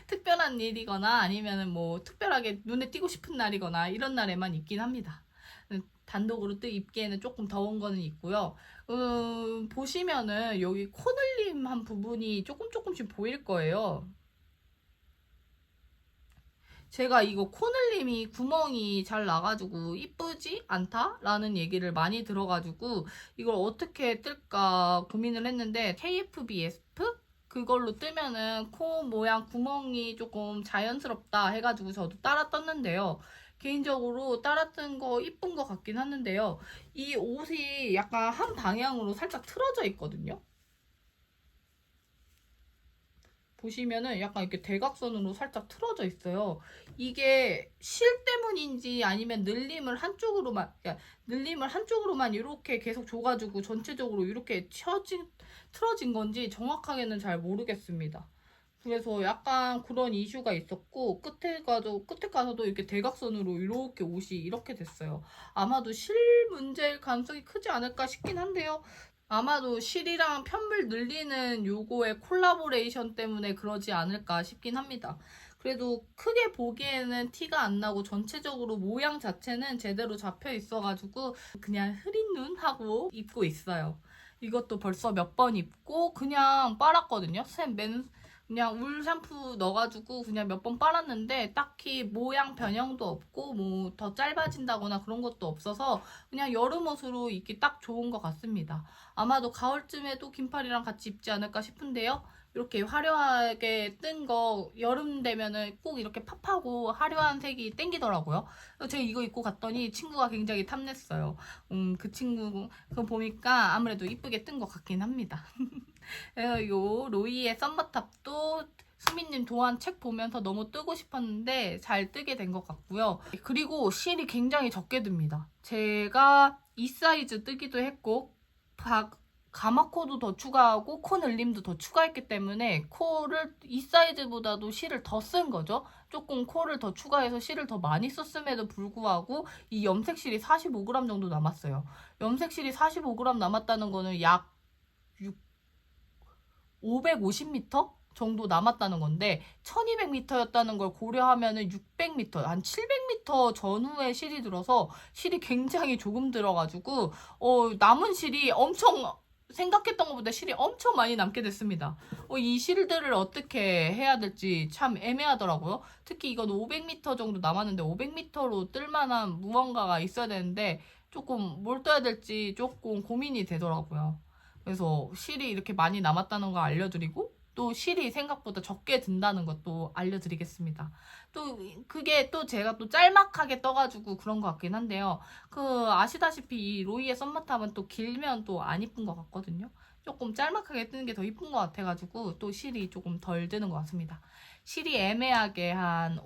특별한 일이거나 아니면은 뭐 특별하게 눈에 띄고 싶은 날이거나 이런 날에만 입긴 합니다. 단독으로 또 입기에는 조금 더운 거는 있고요. 보시면은 여기 코늘림한 부분이 조금씩 보일 거예요. 제가 이거 코늘림이 구멍이 잘 나가지고 이쁘지 않다? 라는 얘기를 많이 들어가지고 이걸 어떻게 뜰까 고민을 했는데 KFBSF? 그걸로 뜨면은 코 모양 구멍이 조금 자연스럽다 해가지고 저도 따라 떴는데요. 개인적으로 따랐던 거 이쁜 것 같긴 하는데요. 이 옷이 약간 한 방향으로 살짝 틀어져 있거든요. 보시면은 약간 이렇게 대각선으로 살짝 틀어져 있어요. 이게 실 때문인지 아니면 늘림을 한쪽으로만 이렇게 계속 줘가지고 전체적으로 이렇게 틀어진 건지 정확하게는 잘 모르겠습니다. 그래서 약간 그런 이슈가 있었고 끝에 가서도 이렇게 대각선으로 이렇게 옷이 이렇게 됐어요. 아마도 실 문제일 가능성이 크지 않을까 싶긴 한데요. 아마도 실이랑 편물 늘리는 요거의 콜라보레이션 때문에 그러지 않을까 싶긴 합니다. 그래도 크게 보기에는 티가 안 나고 전체적으로 모양 자체는 제대로 잡혀 있어가지고 그냥 흐린 눈 하고 입고 있어요. 이것도 벌써 몇 번 입고 그냥 빨았거든요. 그냥 울 샴푸 넣어가지고 그냥 몇 번 빨았는데 딱히 모양 변형도 없고 뭐 더 짧아진다거나 그런 것도 없어서 그냥 여름 옷으로 입기 딱 좋은 것 같습니다. 아마도 가을쯤에도 긴팔이랑 같이 입지 않을까 싶은데요. 이렇게 화려하게 뜬 거 여름 되면은 꼭 이렇게 팝하고 화려한 색이 땡기더라고요. 제가 이거 입고 갔더니 친구가 굉장히 탐냈어요. 그 친구 그거 보니까 아무래도 이쁘게 뜬 것 같긴 합니다. 그래서 요 로이의 썸머탑도 수민님 도안 책 보면서 너무 뜨고 싶었는데 잘 뜨게 된 것 같고요. 그리고 실이 굉장히 적게 듭니다. 제가 이 사이즈 뜨기도 했고 가마코도 더 추가하고 코 늘림도 더 추가했기 때문에 코를 이 사이즈보다도 실을 더 쓴 거죠. 조금 코를 더 추가해서 실을 더 많이 썼음에도 불구하고 이 염색실이 45g 정도 남았어요. 염색실이 45g 남았다는 거는 약 550m 정도 남았다는 건데 1200m였다는 걸 고려하면은 600m, 한 700m 전후에 실이 들어서 실이 굉장히 조금 들어가지고 남은 실이 생각했던 것보다 실이 엄청 많이 남게 됐습니다. 이 실들을 어떻게 해야 될지 참 애매하더라고요. 특히 이건 500m 정도 남았는데 500m로 뜰만한 무언가가 있어야 되는데 조금 뭘 떠야 될지 조금 고민이 되더라고요. 그래서 실이 이렇게 많이 남았다는 거 알려드리고 또 실이 생각보다 적게 든다는 것도 알려드리겠습니다. 또 그게 또 제가 또 짤막하게 떠가지고 그런 것 같긴 한데요. 아시다시피 이 로이의 썸머탑은 또 길면 또 안 이쁜 것 같거든요. 조금 짤막하게 뜨는 게 더 이쁜 것 같아가지고 또 실이 조금 덜 드는 것 같습니다. 실이 애매하게 한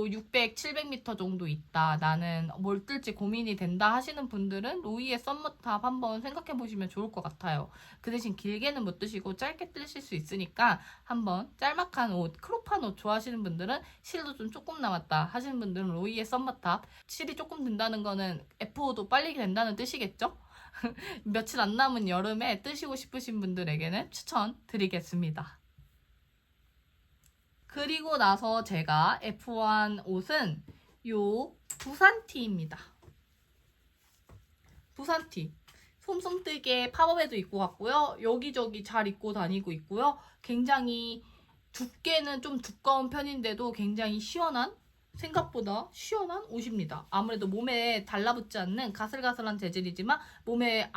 600, 700m 정도 있다. 나는 뭘 뜰지 고민이 된다 하시는 분들은 로이의 썸머탑 한번 생각해 보시면 좋을 것 같아요. 그 대신 길게는 못 뜨시고 짧게 뜨실 수 있으니까 한번 짤막한 옷, 크롭한 옷 좋아하시는 분들은 실도 좀 조금 남았다 하시는 분들은 로이의 썸머탑. 실이 조금 든다는 거는 F5도 빨리 된다는 뜻이겠죠? 며칠 안 남은 여름에 뜨시고 싶으신 분들에게는 추천드리겠습니다. 그리고 나서 제가 F1 옷은 요 부산티입니다. 부산티. 솜솜뜨게 팝업에도 입고 갔고요. 여기저기 잘 입고 다니고 있고요. 굉장히 두께는 좀 두꺼운 편인데도 굉장히 생각보다 시원한 옷입니다. 아무래도 몸에 달라붙지 않는 가슬가슬한 재질이지만 몸에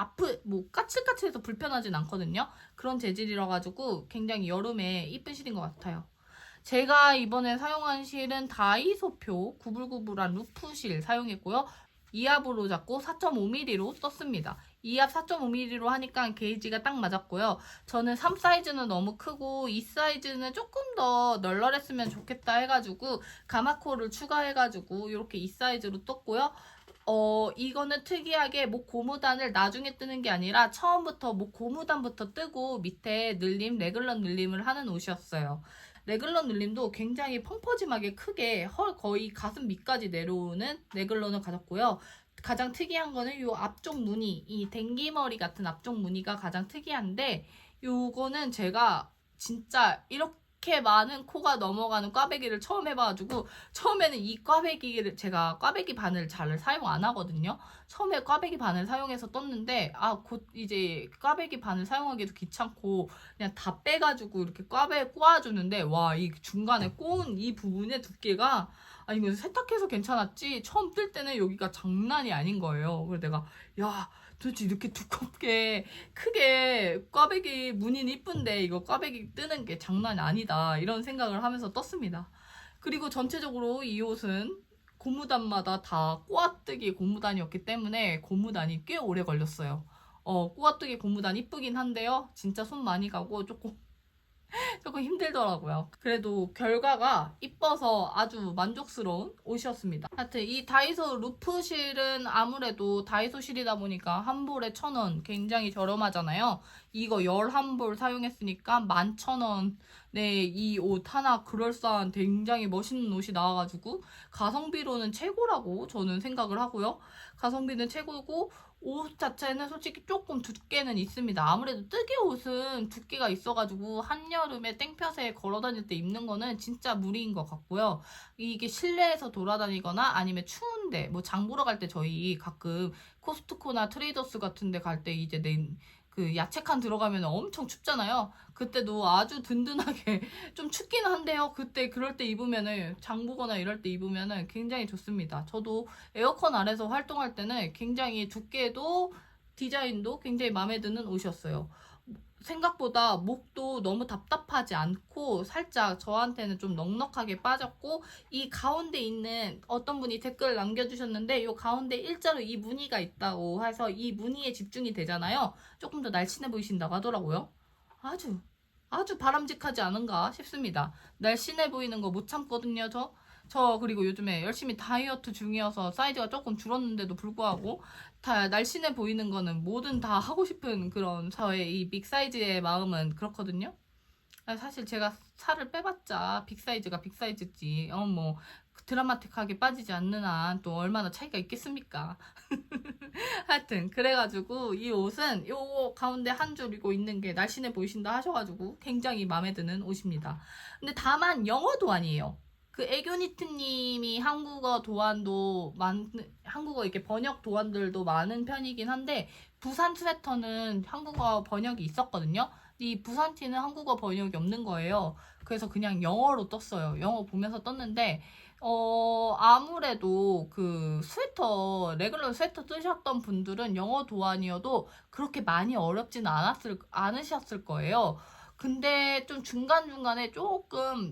까칠까칠해서 불편하진 않거든요. 그런 재질이라 가지고 굉장히 여름에 이쁜 실인 것 같아요. 제가 이번에 사용한 실은 다이소표 구불구불한 루프실 사용했고요. 2합으로 잡고 4.5mm로 썼습니다. 2합 4.5mm로 하니까 게이지가 딱 맞았고요. 저는 3 사이즈는 너무 크고 2 사이즈는 조금 더 널널했으면 좋겠다 해가지고 가마코를 추가해가지고 이렇게 2 사이즈로 떴고요. 이거는 특이하게 목 고무단을 나중에 뜨는 게 아니라 처음부터 목 고무단부터 뜨고 밑에 레글런 늘림을 하는 옷이었어요. 레글런 늘림도 굉장히 펑퍼짐하게 크게 거의 가슴 밑까지 내려오는 레글런을 가졌고요. 가장 특이한 거는 이 앞쪽 무늬, 이 댕기머리 같은 앞쪽 무늬가 가장 특이한데 요거는 제가 진짜 이렇게 많은 코가 넘어가는 꽈배기를 처음 해봐가지고 처음에는 제가 꽈배기 바늘 잘 사용 안 하거든요. 처음에 꽈배기 바늘 사용해서 떴는데 곧 이제 꽈배기 바늘 사용하기도 귀찮고 그냥 다 빼가지고 이렇게 꼬아주는데 와, 이 중간에 꼬은 이 부분의 두께가 이거 세탁해서 괜찮았지 처음 뜰 때는 여기가 장난이 아닌 거예요. 그래서 내가 야, 도대체 이렇게 두껍게 크게 꽈배기 무늬는 이쁜데 이거 꽈배기 뜨는 게 장난이 아니다 이런 생각을 하면서 떴습니다. 그리고 전체적으로 이 옷은 고무단마다 다 꼬아뜨기 고무단이었기 때문에 고무단이 꽤 오래 걸렸어요. 꼬아뜨기 고무단 이쁘긴 한데요. 진짜 손 많이 가고 조금 힘들더라고요. 그래도 결과가 이뻐서 아주 만족스러운 옷이었습니다. 하여튼 이 다이소 루프실은 아무래도 다이소 실이다 보니까 한 볼에 1,000원, 굉장히 저렴하잖아요. 이거 11벌 사용했으니까 11,000원. 네, 이 옷 하나 그럴싸한 굉장히 멋있는 옷이 나와가지고 가성비로는 최고라고 저는 생각을 하고요. 가성비는 최고고 옷 자체는 솔직히 조금 두께는 있습니다. 아무래도 뜨개 옷은 두께가 있어가지고 한여름에 땡볕에 걸어다닐 때 입는 거는 진짜 무리인 것 같고요. 이게 실내에서 돌아다니거나 아니면 추운데 뭐 장 보러 갈 때 저희 가끔 코스트코나 트레이더스 같은 데 갈 때 이제 그 야채칸 들어가면 엄청 춥잖아요. 그때도 아주 든든하게 좀 춥긴 한데요. 그때 그럴 때 입으면은 장 보거나 이럴 때 입으면은 굉장히 좋습니다. 저도 에어컨 아래서 활동할 때는 굉장히 두께도 디자인도 굉장히 마음에 드는 옷이었어요. 생각보다 목도 너무 답답하지 않고 살짝 저한테는 좀 넉넉하게 빠졌고 이 가운데 있는 어떤 분이 댓글 남겨주셨는데 이 가운데 일자로 이 무늬가 있다고 해서 이 무늬에 집중이 되잖아요. 조금 더 날씬해 보이신다고 하더라고요. 아주 바람직하지 않은가 싶습니다. 날씬해 보이는 거 못 참거든요, 저 그리고 요즘에 열심히 다이어트 중이어서 사이즈가 조금 줄었는데도 불구하고 다 날씬해 보이는 거는 뭐든 다 하고 싶은 그런 저의 이 빅사이즈의 마음은 그렇거든요. 사실 제가 살을 빼봤자 빅사이즈가 빅사이즈지 뭐 드라마틱하게 빠지지 않는 한 또 얼마나 차이가 있겠습니까? 하여튼 그래가지고 이 옷은 요 가운데 한 줄이고 있는 게 날씬해 보이신다 하셔가지고 굉장히 마음에 드는 옷입니다. 근데 다만 영어 도안이에요. 그 애교니트님이 한국어 도안도 한국어 이렇게 번역 도안들도 많은 편이긴 한데 부산 스웨터는 한국어 번역이 있었거든요. 이 부산티는 한국어 번역이 없는 거예요. 그래서 그냥 영어로 떴어요. 영어 보면서 떴는데 아무래도 그 레귤러 스웨터 뜨셨던 분들은 영어 도안이어도 그렇게 많이 어렵진 않으셨을 거예요. 근데 좀 중간중간에 조금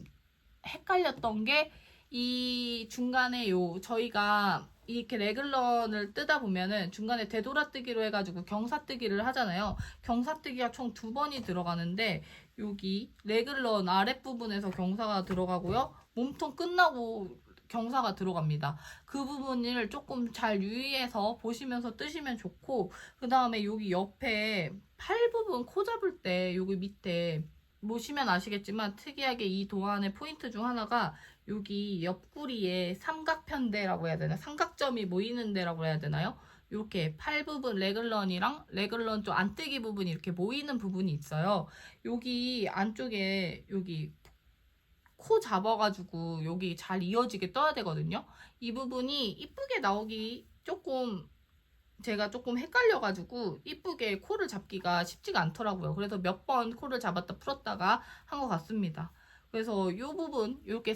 헷갈렸던 게 이 중간에 저희가 이렇게 레글런을 뜨다 보면은 중간에 되돌아뜨기로 해가지고 경사뜨기를 하잖아요. 경사뜨기가 총 2번이 들어가는데 여기 레글런 아랫부분에서 경사가 들어가고요. 몸통 끝나고 경사가 들어갑니다. 그 부분을 조금 잘 유의해서 보시면서 뜨시면 좋고 그 다음에 여기 옆에 팔 부분 코 잡을 때 여기 밑에 보시면 아시겠지만 특이하게 이 도안의 포인트 중 하나가 여기 옆구리에 삼각편대라고 해야 되나? 삼각점이 모이는 데라고 해야 되나요? 이렇게 팔 부분 레글런이랑 레글런 좀 안뜨기 부분이 이렇게 모이는 부분이 있어요. 여기 안쪽에 여기 코 잡아가지고 여기 잘 이어지게 떠야 되거든요. 이 부분이 이쁘게 나오기 제가 조금 헷갈려가지고 이쁘게 코를 잡기가 쉽지가 않더라고요. 그래서 몇 번 코를 잡았다 풀었다가 한 것 같습니다. 그래서 이 부분 이렇게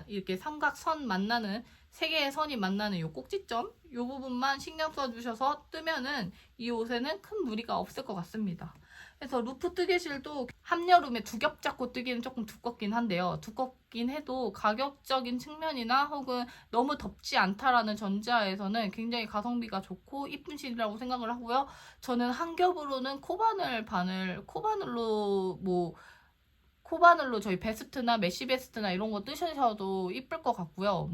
이렇게 삼각선 만나는 세 개의 선이 만나는 이 꼭지점 이 부분만 신경 써주셔서 뜨면은 이 옷에는 큰 무리가 없을 것 같습니다. 그래서 루프 뜨개실도 한여름에 두 겹 잡고 뜨기는 조금 두껍긴 한데요. 두껍긴 해도 가격적인 측면이나 혹은 너무 덥지 않다라는 전제하에서는 굉장히 가성비가 좋고 이쁜 실이라고 생각을 하고요. 저는 한 겹으로는 코바늘로 저희 베스트나 메쉬 베스트나 이런 거 뜨셔도 이쁠 것 같고요.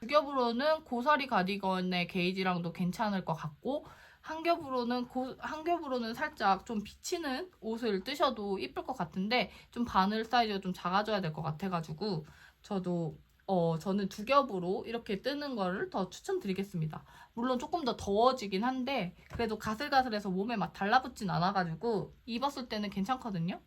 두 겹으로는 고사리 가디건의 게이지랑도 괜찮을 것 같고 한 겹으로는 살짝 좀 비치는 옷을 뜨셔도 이쁠 것 같은데 좀 바늘 사이즈가 좀 작아져야 될 것 같아가지고 저는 두 겹으로 이렇게 뜨는 거를 더 추천드리겠습니다. 물론 조금 더 더워지긴 한데 그래도 가슬가슬해서 몸에 막 달라붙진 않아가지고 입었을 때는 괜찮거든요.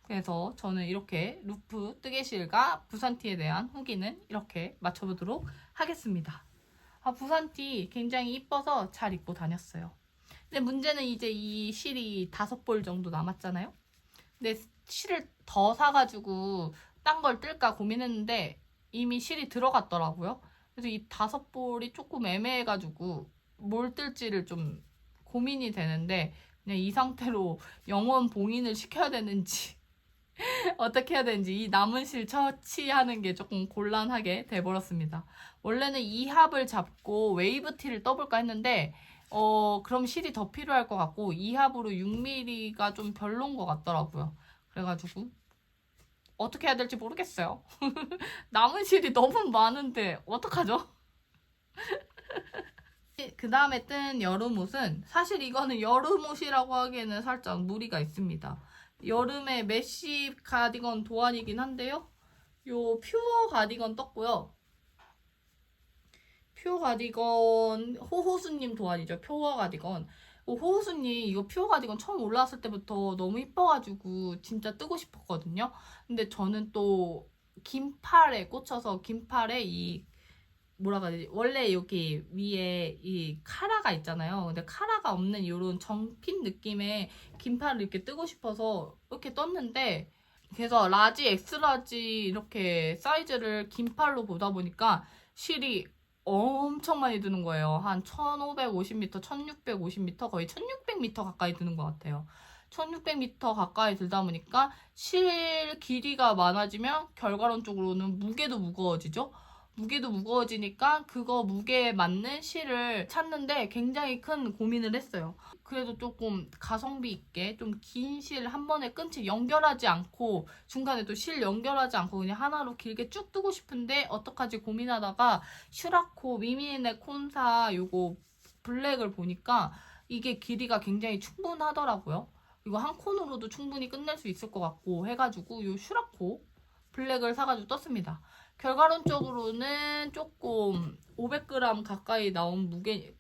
그래서 저는 이렇게 루프 뜨개실과 부산티에 대한 후기는 이렇게 맞춰보도록 하겠습니다. 부산티 굉장히 이뻐서 잘 입고 다녔어요. 근데 문제는 이제 이 실이 5볼 정도 남았잖아요. 근데 실을 더 사가지고 딴 걸 뜰까 고민했는데 이미 실이 들어갔더라고요. 그래서 이 5볼이 조금 애매해가지고 뭘 뜰지를 좀 고민이 되는데 그냥 이 상태로 영원 봉인을 시켜야 되는지 어떻게 해야 되는지 이 남은 실 처치하는 게 조금 곤란하게 돼버렸습니다. 원래는 이 합을 잡고 웨이브 티를 떠볼까 했는데 그럼 실이 더 필요할 것 같고 이 합으로 6mm가 좀 별론 것 같더라고요. 그래가지고 어떻게 해야 될지 모르겠어요. 남은 실이 너무 많은데 어떡하죠? 그 다음에 뜬 여름옷은 사실 이거는 여름옷이라고 하기에는 살짝 무리가 있습니다. 여름에 메쉬 가디건 도안이긴 한데요. 요 퓨어 가디건 떴고요. 퓨어 가디건 호호수님 도안이죠. 퓨어 가디건. 호호수님 이거 퓨어 가디건 처음 올라왔을 때부터 너무 이뻐가지고 진짜 뜨고 싶었거든요. 근데 저는 또 긴팔에 꽂혀서 긴팔에 이 뭐라고 해야 되지? 원래 여기 위에 이 카라가 있잖아요. 근데 카라가 없는 이런 정핀 느낌의 긴팔을 이렇게 뜨고 싶어서 이렇게 떴는데 그래서 라지, 엑스라지 이렇게 사이즈를 긴팔로 보다 보니까 실이 엄청 많이 드는 거예요. 한 1550m, 1650m, 거의 1600m 가까이 드는 것 같아요. 1600m 가까이 들다 보니까 실 길이가 많아지면 결과론적으로는 무게도 무거워지죠. 무게도 무거워지니까 그거 무게에 맞는 실을 찾는데 굉장히 큰 고민을 했어요. 그래도 조금 가성비 있게 좀 긴 실 한 번에 끊지 연결하지 않고 중간에 또 실 연결하지 않고 그냥 하나로 길게 쭉 뜨고 싶은데 어떡하지 고민하다가 슈라코 미미네 콘사 요거 블랙을 보니까 이게 길이가 굉장히 충분하더라고요. 이거 한 콘으로도 충분히 끝낼 수 있을 것 같고 해가지고 요 슈라코 블랙을 사가지고 떴습니다. 결과론적으로는 조금 500g 가까이 나온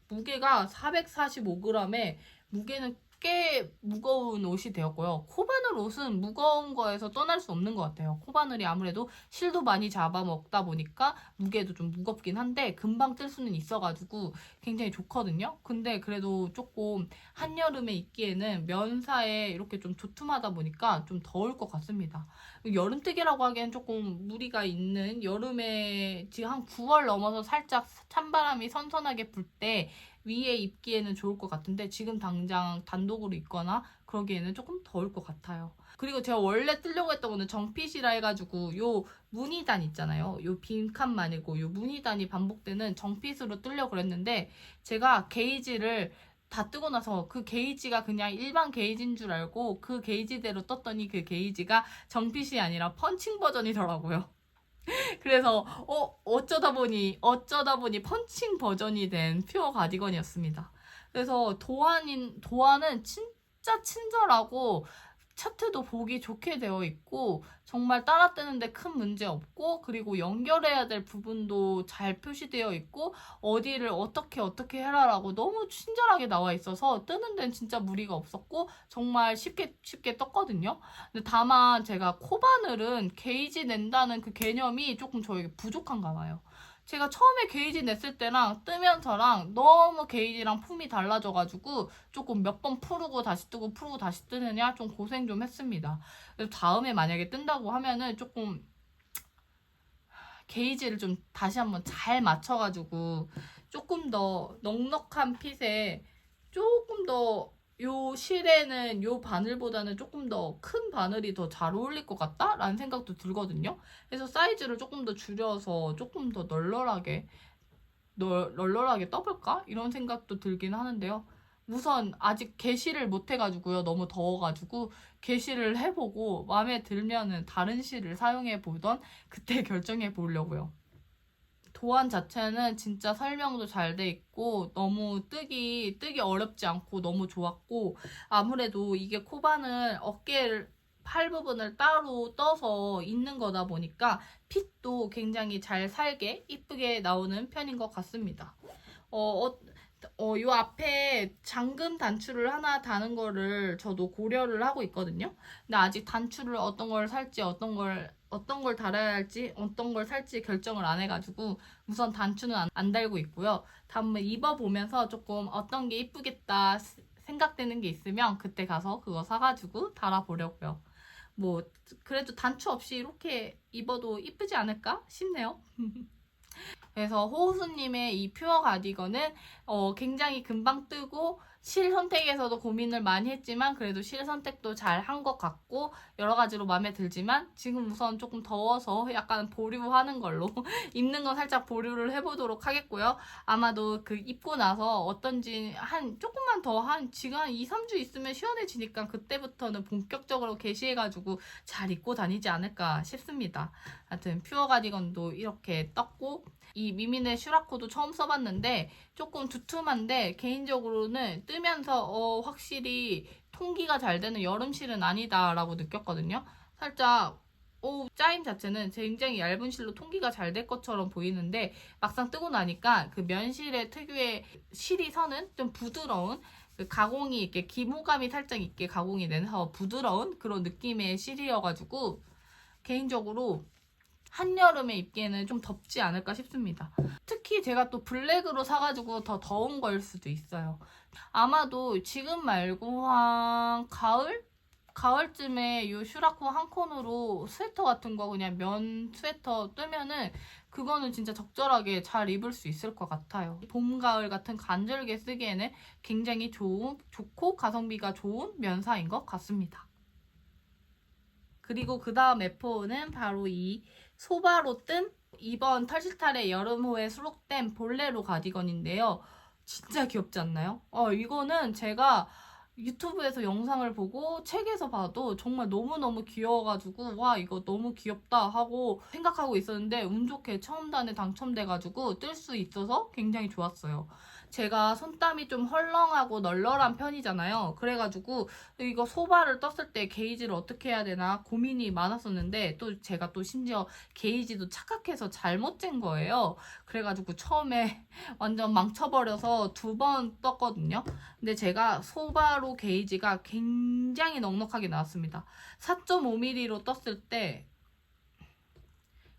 무게가 445g에 무게는 꽤 무거운 옷이 되었고요. 코바늘 옷은 무거운 거에서 떠날 수 없는 것 같아요. 코바늘이 아무래도 실도 많이 잡아먹다 보니까 무게도 좀 무겁긴 한데 금방 뜰 수는 있어가지고 굉장히 좋거든요. 근데 그래도 조금 한여름에 입기에는 면사에 이렇게 좀 두툼하다 보니까 좀 더울 것 같습니다. 여름뜨기라고 하기엔 조금 무리가 있는 여름에 지금 한 9월 넘어서 살짝 찬바람이 선선하게 불 때 위에 입기에는 좋을 것 같은데 지금 당장 단독으로 입거나 그러기에는 조금 더울 것 같아요. 그리고 제가 원래 뜨려고 했던 거는 정핏이라 해가지고 요 무늬단 있잖아요. 요 빈칸 말고 요 무늬단이 반복되는 정핏으로 뜨려고 그랬는데 제가 게이지를 다 뜨고 나서 그 게이지가 그냥 일반 게이지인 줄 알고 그 게이지대로 떴더니 그 게이지가 정핏이 아니라 펀칭 버전이더라고요. 그래서 어쩌다 보니 펀칭 버전이 된 퓨어 가디건이었습니다. 그래서 도안은 진짜 친절하고 차트도 보기 좋게 되어 있고 정말 따라 뜨는데 큰 문제 없고 그리고 연결해야 될 부분도 잘 표시되어 있고 어디를 어떻게 해라라고 너무 친절하게 나와 있어서 뜨는 데는 진짜 무리가 없었고 정말 쉽게 떴거든요. 근데 다만 제가 코바늘은 게이지 낸다는 그 개념이 조금 저에게 부족한가 봐요. 제가 처음에 게이지 냈을 때랑 뜨면서랑 너무 게이지랑 품이 달라져가지고 조금 몇 번 풀고 다시 뜨고 풀고 다시 뜨느냐 좀 고생 좀 했습니다. 그래서 다음에 만약에 뜬다고 하면은 조금 게이지를 좀 다시 한번 잘 맞춰가지고 조금 더 넉넉한 핏에 조금 더 요 실에는 요 바늘보다는 조금 더 큰 바늘이 더 잘 어울릴 것 같다라는 생각도 들거든요. 그래서 사이즈를 조금 더 줄여서 조금 더 널널하게 떠볼까? 이런 생각도 들긴 하는데요. 우선 아직 개시를 못 해가지고요. 너무 더워가지고 개시를 해보고 마음에 들면은 다른 실을 사용해 보던 그때 결정해 보려고요. 도안 자체는 진짜 설명도 잘 돼 있고 너무 뜨기 어렵지 않고 너무 좋았고 아무래도 이게 코바늘 어깨를 팔 부분을 따로 떠서 있는 거다 보니까 핏도 굉장히 잘 살게 이쁘게 나오는 편인 것 같습니다. 요 앞에 잠금 단추를 하나 다는 거를 저도 고려를 하고 있거든요. 근데 아직 단추를 어떤 걸 살지, 어떤 걸 달아야 할지, 어떤 걸 살지 결정을 안 해가지고 우선 단추는 안 달고 있고요. 다음에 입어보면서 조금 어떤 게 이쁘겠다 생각되는 게 있으면 그때 가서 그거 사가지고 달아보려고요. 뭐, 그래도 단추 없이 이렇게 입어도 이쁘지 않을까 싶네요. 그래서 호우수님의 이 퓨어 가디건은 굉장히 금방 뜨고 실 선택에서도 고민을 많이 했지만 그래도 실 선택도 잘 한 것 같고 여러 가지로 마음에 들지만 지금 우선 조금 더워서 약간 보류하는 걸로 입는 건 살짝 보류를 해보도록 하겠고요. 아마도 그 입고 나서 어떤지 한 조금만 더 지금 한 2, 3주 있으면 시원해지니까 그때부터는 본격적으로 게시해가지고 잘 입고 다니지 않을까 싶습니다. 하여튼 퓨어 가디건도 이렇게 떴고 이 미민의 슈라코도 처음 써봤는데 조금 두툼한데 개인적으로는 뜨면서 확실히 통기가 잘 되는 여름실은 아니다라고 느꼈거든요. 살짝 짜임 자체는 굉장히 얇은 실로 통기가 잘 될 것처럼 보이는데 막상 뜨고 나니까 그 면실의 특유의 실이 서는 좀 부드러운 그 가공이 이렇게 기모감이 살짝 있게 가공이 돼서 부드러운 그런 느낌의 실이어가지고 개인적으로 한여름에 입기에는 좀 덥지 않을까 싶습니다. 특히 제가 또 블랙으로 사가지고 더 더운 걸 수도 있어요. 아마도 지금 말고 한 가을쯤에 이 슈라코 한 콘으로 스웨터 같은 거 그냥 면 스웨터 뜨면은 그거는 진짜 적절하게 잘 입을 수 있을 것 같아요. 봄, 가을 같은 간절게 쓰기에는 굉장히 좋고 가성비가 좋은 면사인 것 같습니다. 그리고 그 다음 F4는 바로 이 소바로 뜬 이번 털실탈의 여름호에 수록된 볼레로 가디건인데요. 진짜 귀엽지 않나요? 이거는 제가 유튜브에서 영상을 보고 책에서 봐도 정말 너무너무 귀여워가지고 와 이거 너무 귀엽다 하고 생각하고 있었는데 운 좋게 처음 단에 당첨돼가지고 뜰 수 있어서 굉장히 좋았어요. 제가 손땀이 좀 헐렁하고 널널한 편이잖아요. 그래가지고 이거 소바를 떴을 때 게이지를 어떻게 해야 되나 고민이 많았었는데 또 제가 또 심지어 게이지도 착각해서 잘못 잰 거예요. 그래가지고 처음에 완전 망쳐버려서 2번 떴거든요. 근데 제가 소바로 게이지가 굉장히 넉넉하게 나왔습니다. 4.5mm로 떴을 때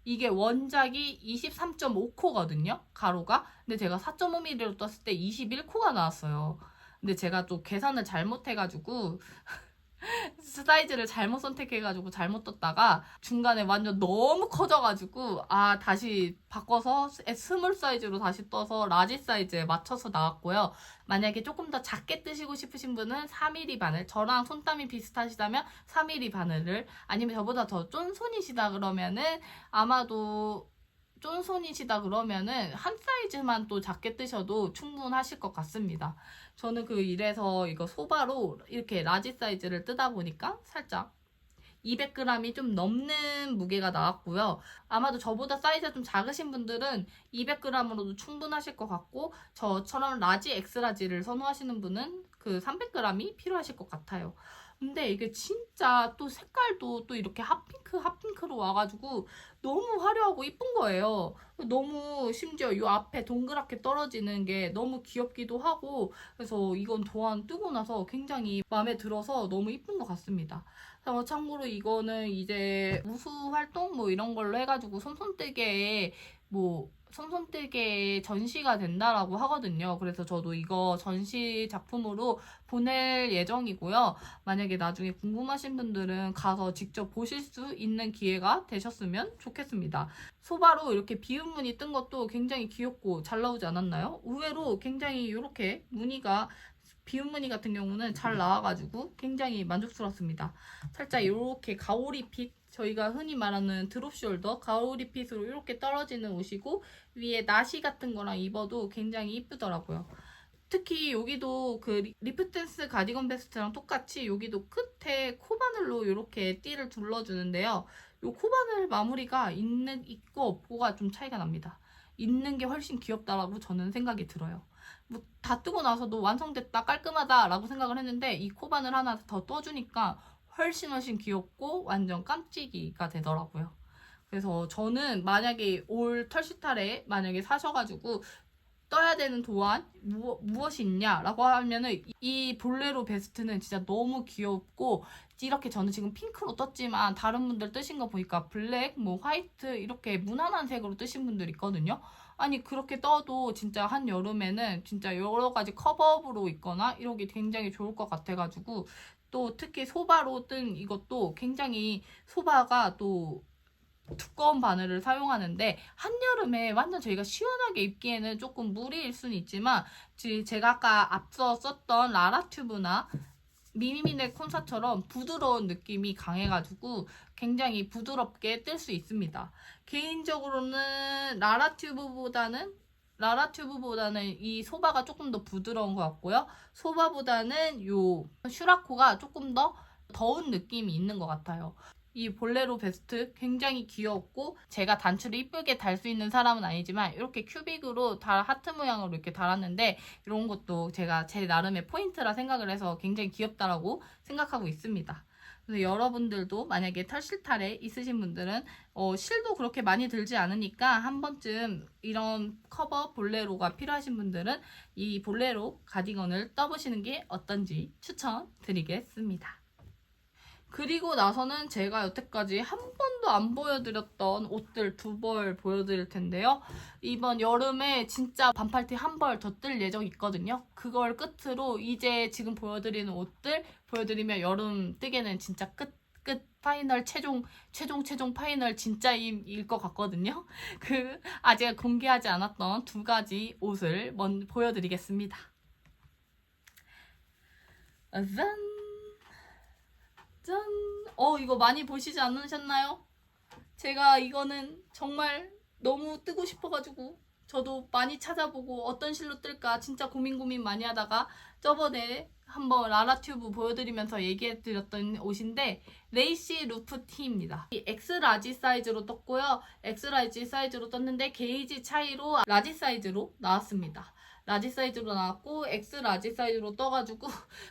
이게 원작이 23.5코거든요. 가로가. 근데 제가 4.5mm로 떴을 때 21코가 나왔어요. 근데 제가 또 계산을 잘못해가지고 사이즈를 잘못 선택해가지고 잘못 떴다가 중간에 완전 너무 커져가지고 다시 바꿔서 스몰 사이즈로 다시 떠서 라지 사이즈에 맞춰서 나왔고요. 만약에 조금 더 작게 뜨시고 싶으신 분은 4mm 바늘, 저랑 손땀이 비슷하시다면 4mm 바늘을, 아니면 저보다 더 쫀손이시다 그러면은 아마도 쫀손이시다 그러면은 한 사이즈만 또 작게 뜨셔도 충분하실 것 같습니다. 저는 이래서 이거 소바로 이렇게 라지 사이즈를 뜨다 보니까 살짝 200g이 좀 넘는 무게가 나왔고요. 아마도 저보다 사이즈가 좀 작으신 분들은 200g으로도 충분하실 것 같고 저처럼 라지, 엑스라지를 선호하시는 분은 그 300g이 필요하실 것 같아요. 근데 이게 진짜 또 색깔도 또 이렇게 핫핑크로 와가지고 너무 화려하고 이쁜 거예요. 너무 심지어 이 앞에 동그랗게 떨어지는 게 너무 귀엽기도 하고 그래서 이건 또한 뜨고 나서 굉장히 마음에 들어서 너무 이쁜 것 같습니다. 참고로 이거는 이제 우수 활동 뭐 이런 걸로 해가지고 손손뜨개에 전시가 된다라고 하거든요. 그래서 저도 이거 전시 작품으로 보낼 예정이고요. 만약에 나중에 궁금하신 분들은 가서 직접 보실 수 있는 기회가 되셨으면 좋겠습니다. 소바로 이렇게 비읍 무늬 뜬 것도 굉장히 귀엽고 잘 나오지 않았나요? 의외로 굉장히 이렇게 무늬가 비읍 무늬 같은 경우는 잘 나와가지고 굉장히 만족스럽습니다. 살짝 이렇게 가오리핏, 저희가 흔히 말하는 드롭숄더 가오리핏으로 이렇게 떨어지는 옷이고 위에 나시 같은 거랑 입어도 굉장히 이쁘더라고요. 특히 여기도 그 리프댄스 가디건 베스트랑 똑같이 여기도 끝에 코바늘로 이렇게 띠를 둘러주는데요. 이 코바늘 마무리가 있고 없고가 좀 차이가 납니다. 있는 게 훨씬 귀엽다라고 저는 생각이 들어요. 다 뜨고 나서도 완성됐다, 깔끔하다라고 생각을 했는데 이 코바늘 하나 더 떠주니까 훨씬 귀엽고 완전 깜찍이가 되더라고요. 그래서 저는 만약에 올 털시탈에 만약에 사셔가지고 떠야 되는 도안 무엇이 있냐라고 하면은 이 볼레로 베스트는 진짜 너무 귀엽고 이렇게 저는 지금 핑크로 떴지만 다른 분들 뜨신 거 보니까 블랙, 화이트 이렇게 무난한 색으로 뜨신 분들 있거든요. 아니 그렇게 떠도 진짜 한여름에는 진짜 여러 가지 커버업으로 있거나 이러기 굉장히 좋을 것 같아가지고 또 특히 소바로 뜬 이것도 굉장히 소바가 또 두꺼운 바늘을 사용하는데 한여름에 완전 저희가 시원하게 입기에는 조금 무리일 수는 있지만 제가 아까 앞서 썼던 라라튜브나 미니미네 콘사처럼 부드러운 느낌이 강해가지고 굉장히 부드럽게 뜰 수 있습니다. 개인적으로는 라라튜브보다는 이 소바가 조금 더 부드러운 것 같고요. 소바보다는 요 슈라코가 조금 더 더운 느낌이 있는 것 같아요. 이 볼레로 베스트 굉장히 귀엽고 제가 단추를 이쁘게 달 수 있는 사람은 아니지만 이렇게 큐빅으로 하트 모양으로 이렇게 달았는데 이런 것도 제가 제 나름의 포인트라 생각을 해서 굉장히 귀엽다라고 생각하고 있습니다. 그래서 여러분들도 만약에 털실탈에 있으신 분들은 실도 그렇게 많이 들지 않으니까 한 번쯤 이런 커버 볼레로가 필요하신 분들은 이 볼레로 가디건을 떠보시는 게 어떤지 추천드리겠습니다. 그리고 나서는 제가 여태까지 한 번도 안 보여드렸던 옷들 2벌 보여드릴 텐데요. 이번 여름에 진짜 반팔티 한 벌 더 뜰 예정이 있거든요. 그걸 끝으로 이제 지금 보여드리는 옷들 보여드리면 여름 뜨개는 진짜 끝 파이널 최종 파이널 진짜일 것 같거든요. 아직 공개하지 않았던 2가지 옷을 먼저 보여드리겠습니다. 짠! 짠! 이거 많이 보시지 않으셨나요? 제가 이거는 정말 너무 뜨고 싶어가지고 저도 많이 찾아보고 어떤 실로 뜰까 진짜 고민 많이 하다가 저번에 한번 라라튜브 보여드리면서 얘기해드렸던 옷인데 레이시 루프 티입니다. 이 X라지 사이즈로 떴고요. X라지 사이즈로 떴는데 게이지 차이로 라지 사이즈로 나왔습니다. 라지 사이즈로 나왔고 X라지 사이즈로 떠가지고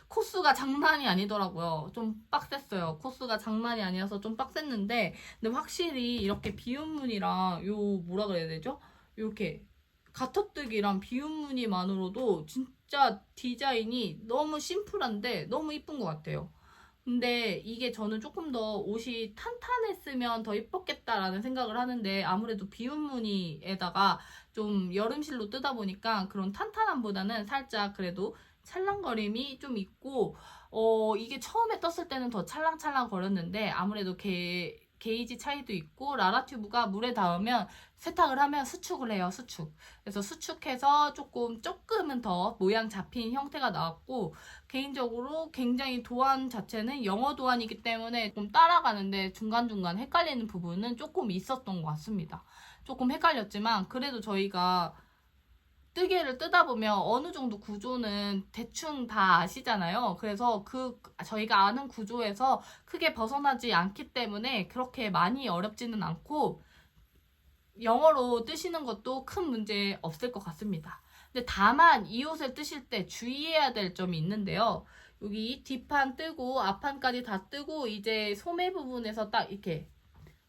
코스가 장난이 아니더라고요. 좀 빡셌어요. 코스가 장난이 아니어서 좀 빡셌는데 근데 확실히 이렇게 비움무늬랑 뭐라 그래야 되죠? 이렇게 가터뜨기랑 비움무늬만으로도 진짜 디자인이 너무 심플한데 너무 이쁜 것 같아요. 근데 이게 저는 조금 더 옷이 탄탄했으면 더 이뻤겠다라는 생각을 하는데 아무래도 비움무늬에다가 좀 여름실로 뜨다 보니까 그런 탄탄함보다는 살짝 그래도 찰랑거림이 좀 있고 이게 처음에 떴을 때는 더 찰랑찰랑 거렸는데 아무래도 게이지 차이도 있고 라라튜브가 물에 닿으면 세탁을 하면 수축을 해요. 그래서 수축해서 조금은 더 모양 잡힌 형태가 나왔고 개인적으로 굉장히 도안 자체는 영어 도안이기 때문에 좀 따라가는데 중간중간 헷갈리는 부분은 조금 있었던 것 같습니다. 조금 헷갈렸지만 그래도 저희가 뜨개를 뜨다 보면 어느 정도 구조는 대충 다 아시잖아요. 그래서 저희가 아는 구조에서 크게 벗어나지 않기 때문에 그렇게 많이 어렵지는 않고 영어로 뜨시는 것도 큰 문제 없을 것 같습니다. 근데 다만 이 옷을 뜨실 때 주의해야 될 점이 있는데요. 여기 뒷판 뜨고 앞판까지 다 뜨고 이제 소매 부분에서 딱 이렇게